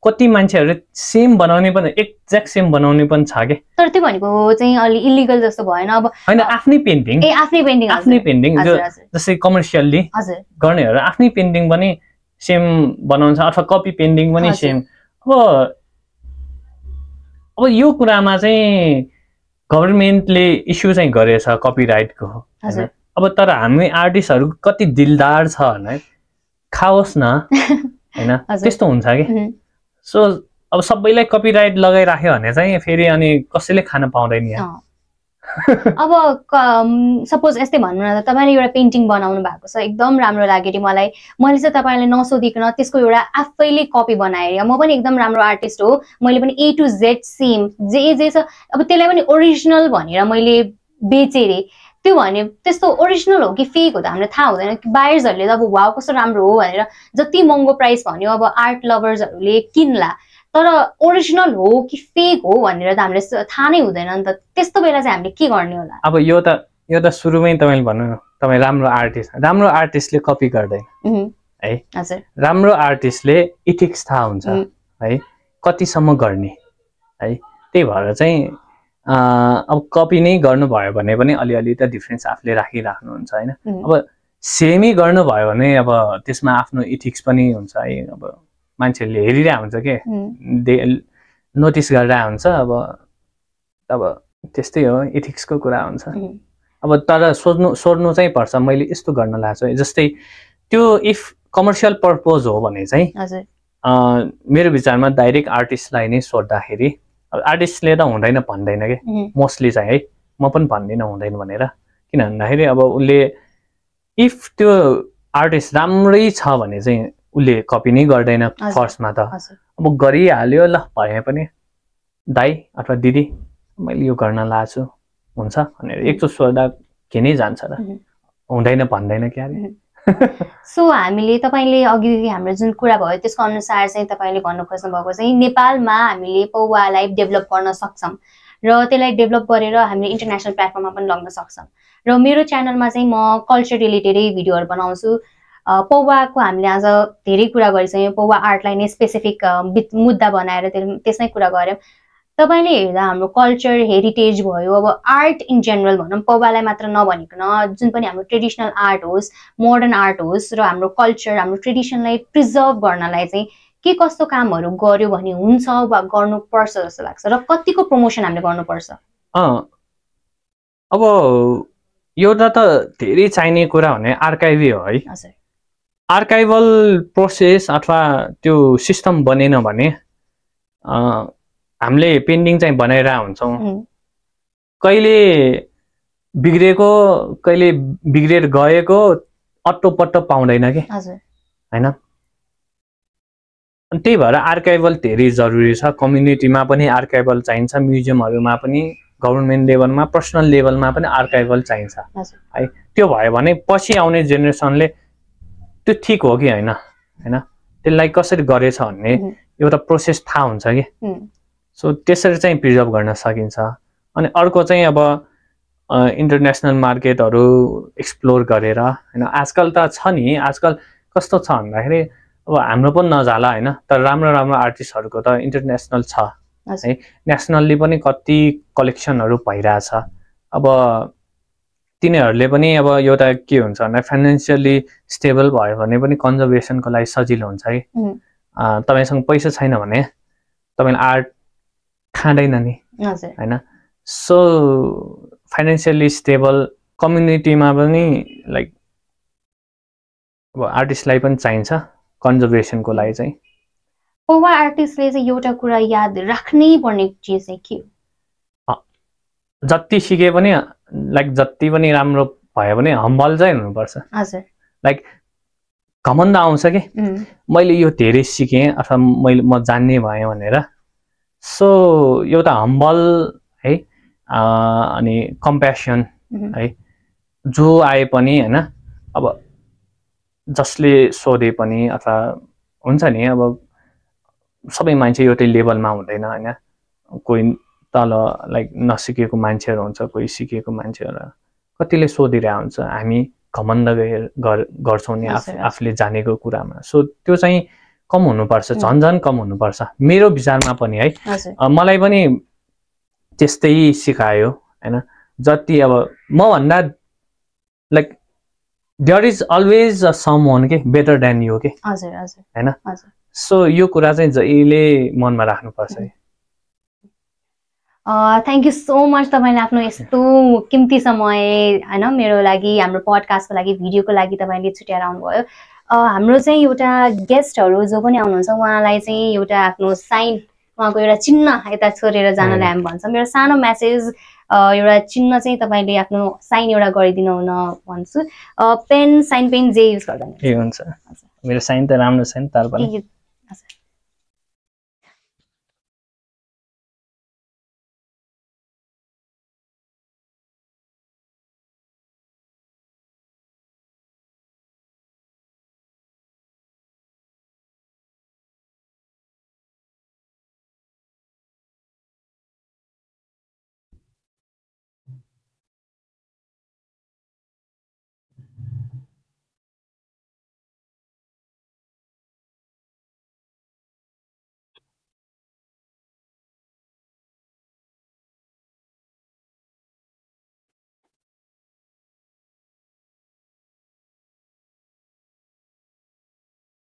कति मान्छेहरु सेम बनाउने पनि एक्ज्याक्ट सेम बनाउने पनि छ के। तर त्यो भनेको चाहिँ अलि इलिगल जस्तो भएन? अब हैन, आफ्नै पेन्टिङ आफ्नै पेन्टिङ जस्तै कमर्सियली गर्नेहरु आफ्नै पेन्टिङ पनि सेम बनाउँछ, अथवा कपी पेन्टिङ पनि सेम। अब यो कुरामा चाहिँ गभर्नमेन्टले इस्यु चाहिँ गरेछ कपिराइटको। अब तर हामी आर्टिस्टहरु कति दिलदार छ भने खाओस् न हैन, त्यस्तो हुन्छ कि। सो अब सबैलाई कपिराइट लगाइराख्यो भने चाहिँ फेरि अनि कसैले खान पाउँदैन यहाँ। अब सपोज यस्तै भन्नु न, तपाईले एउटा पेन्टिङ बनाउनु भएको छ, एकदम राम्रो लाग्यो मलाई, मैले चाहिँ तपाईले नसोधिकन त्यसको एउटा आफैले कपी बनाएँ। म पनि एकदम राम्रो आर्टिस्ट हो, मैले पनि A to Z सेम जे छ, अब त्यसलाई पनि ओरिजिनल भनेर मैले बेचे रे। त्यो भने त्यस्तो ओरिजिनल हो कि फेक हो त हामीलाई थाहा हुँदैन। बायर्सहरुले त अब वाउ कस्तो राम्रो हो भनेर जति महँगो प्राइस भन्यो अब आर्ट लभर्सहरुले किन्ला, तर ओरिजिनल हो कि फेक हो भनेर त हामीले थाहा नै हुँदैन नि त। त्यस्तो बेला चाहिँ हामीले के गर्ने होला? अब यो त सुरुमै तपाईले भन्नु न, तपाई राम्रो आर्टिस्टले कपी गर्दैन है। हजुर, राम्रो आर्टिस्टले इथिक्स थाहा हुन्छ है, कतिसम्म गर्ने है। त्यही भएर चाहिँ अब कपी नै गर्नुभयो भने पनि अलिअलि त डिफरेन्स आफूले राखिराख्नुहुन्छ हैन। अब सेमै गर्नुभयो भने अब त्यसमा आफ्नो इथिक्स पनि हुन्छ है। अब मान्छेहरूले हेरिरहेको हुन्छ के, नोटिस गरिरहेको हुन्छ। अब त्यस्तै हो, इथिक्सको कुरा हुन्छ। अब तर सोध्नु चाहिँ पर्छ, मैले यस्तो गर्न लाग्छु है। जस्तै त्यो इफ कमर्सियल पर्पज हो भने चाहिँ मेरो विचारमा डाइरेक्ट आर्टिस्टलाई नै सोद्धाखेरि, आर्टिस्टले त हुँदैन भन्दैन के मोस्टली चाहिँ है, म पनि भन्दिनँ हुँदैन भनेर। किन भन्दाखेरि अब उसले इफ त्यो आर्टिस्ट राम्रै छ भने चाहिँ उसले कपी नै गर्दैन फर्स्टमा त। अब गरिहाल्यो ल भए पनि दाइ अथवा दिदी मैले यो गर्न लाग्छु हुन्छ भनेर एकचोटि सोध्दा के नै जान्छ र, हुँदैन भन्दैन क्यारे। सो हामीले तपाईले अघि हाम्रो जुन कुरा भयो त्यसको अनुसार चाहिँ तपाईले भन्नु खोज्नु भएको चाहिँ नेपालमा हामीले पौवालाई डेभलप गर्न सक्छौं र त्यसलाई डेभलप गरेर हामीले इन्टरनेशनल प्लेटफर्ममा पनि लग्न सक्छौं। र मेरो च्यानलमा चाहिँ म कल्चर रिलेटेडै भिडियोहरु बनाउँछु। पौवाको हामीले आज धेरै कुरा गरिसक्यौं, पौवा आर्टलाई नै स्पेसिफिक मुद्दा बनाएर त्यसमै कुरा गर्यौं। तपाईले हेर्दा हाम्रो कल्चर हेरिटेज भयो, अब आर्ट इन जनरल भनौं, पौवालाई मात्र नभनिकन जुन पनि हाम्रो ट्रेडिसनल आर्ट होस्, मोडर्न आर्ट होस्, र हाम्रो कल्चर हाम्रो ट्रेडिसनलाई प्रिजर्भ गर्नलाई चाहिँ के कस्तो कामहरु गर्यो भने हुन्छ वा गर्नुपर्छ जस्तो लाग्छ, र कतिको प्रमोसन हामीले गर्नुपर्छ? अब एउटा त धेरै चाहिने कुरा भने आर्काइभ हो है। आर्काइभल प्रोसेस अथवा त्यो सिस्टम बनेन भने हामीले पेन्डिङ चाहिँ बनाइरहेको हुन्छौँ। कहिले बिग्रेको कहिले बिग्रेर गएको अट्टोपट्टो पाउँदैन कि हैन। अनि त्यही भएर आर्काइभल धेरै जरुरी छ। कम्युनिटीमा पनि आर्काइभल चाहिन्छ, म्युजियमहरूमा पनि, गभर्नमेन्ट लेभलमा, पर्सनल लेभलमा पनि आर्काइभल चाहिन्छ है। त्यो भयो भने पछि आउने जेनेरेसनले त्यो ठिक हो कि होइन हैन, त्यसलाई कसरी गरेछ भन्ने एउटा प्रोसेस थाहा हुन्छ कि। सो त्यसरी चाहिँ प्रिजर्भ गर्न सकिन्छ। अनि अर्को चाहिँ अब इन्टरनेसनल मार्केटहरू एक्सप्लोर गरेर हैन। आजकल त छ नि, आजकल कस्तो छ भन्दाखेरि अब हाम्रो पनि नजाला हैन, तर राम्रो राम्रो आर्टिस्टहरूको त इन्टरनेसनल छ है। नेसनल्ली पनि कति कलेक्सनहरू भइरहेछ। अब तिनीहरूले पनि अब एउटा के हुन्छ भन्दा फाइनेन्सियली स्टेबल भयो भने पनि कन्जर्भेसनको लागि सजिलो हुन्छ कि। तपाईसँग पैसा छैन भने तपाईले आर्ट खाँदैन नि हैन। सो फाइनेन्सियली स्टेबल कम्युनिटीमा पनि लाइक अब आर्टिस्टलाई पनि चाहिन्छ कन्जर्भेसनको लागि चाहिँ। पौवा आर्टिस्टले चाहिँ एउटा कुरा याद राख्नै पर्ने चिज चाहिँ के हो? जति सिके पनि लाइक जति पनि राम्रो भयो भने हम्बल चाहिँ हुनुपर्छ। लाइक घमण्ड आउँछ कि मैले यो धेरै सिकेँ अथवा म जान्ने भएँ भनेर। सो एउटा हम्बल है, अनि कम्प्यासन है, जो आए पनि हैन, अब जसले सोधे पनि अथवा हुन्छ नि, अब सबै मान्छे एउटै लेभलमा हुँदैन हैन। कोही तल लाइक नसिकेको मान्छेहरू हुन्छ, कोही सिकेको मान्छेहरू, कतिले सोधिरहेको हुन्छ। हामी घमण्ड गर्छौँ नि आफूले जानेको कुरामा। सो त्यो चाहिँ कम हुनुपर्छ, झन् कम हुनुपर्छ मेरो विचारमा पनि है। मलाई पनि त्यस्तै सिकायो हैन। जति अब म भन्दा like there is always a someone के बेटर देन यु के हैन। सो यो कुरा चाहिँ जहिले मनमा राख्नुपर्छ है। थ्याङ्क यू सो मच तपाईँले आफ्नो यस्तो किम्ती समय हैन मेरो लागि, हाम्रो पडकास्टको लागि, भिडियोको लागि तपाईँले छुट्याएर आउनुभयो। हाम्रो चाहिँ एउटा गेस्टहरू जो पनि आउनुहुन्छ उहाँलाई चाहिँ एउटा आफ्नो साइन, उहाँको एउटा चिन्ह यता छोडेर जानलाई हामी भन्छौँ। एउटा सानो मेसेज, एउटा चिन्ह चाहिँ तपाईँले आफ्नो साइन एउटा गरिदिनु हुन भन्छु। पेन, साइन पेन जे युज गर्दा ए हुन्छ। मेरो साइन त राम्रो छैन तर पनि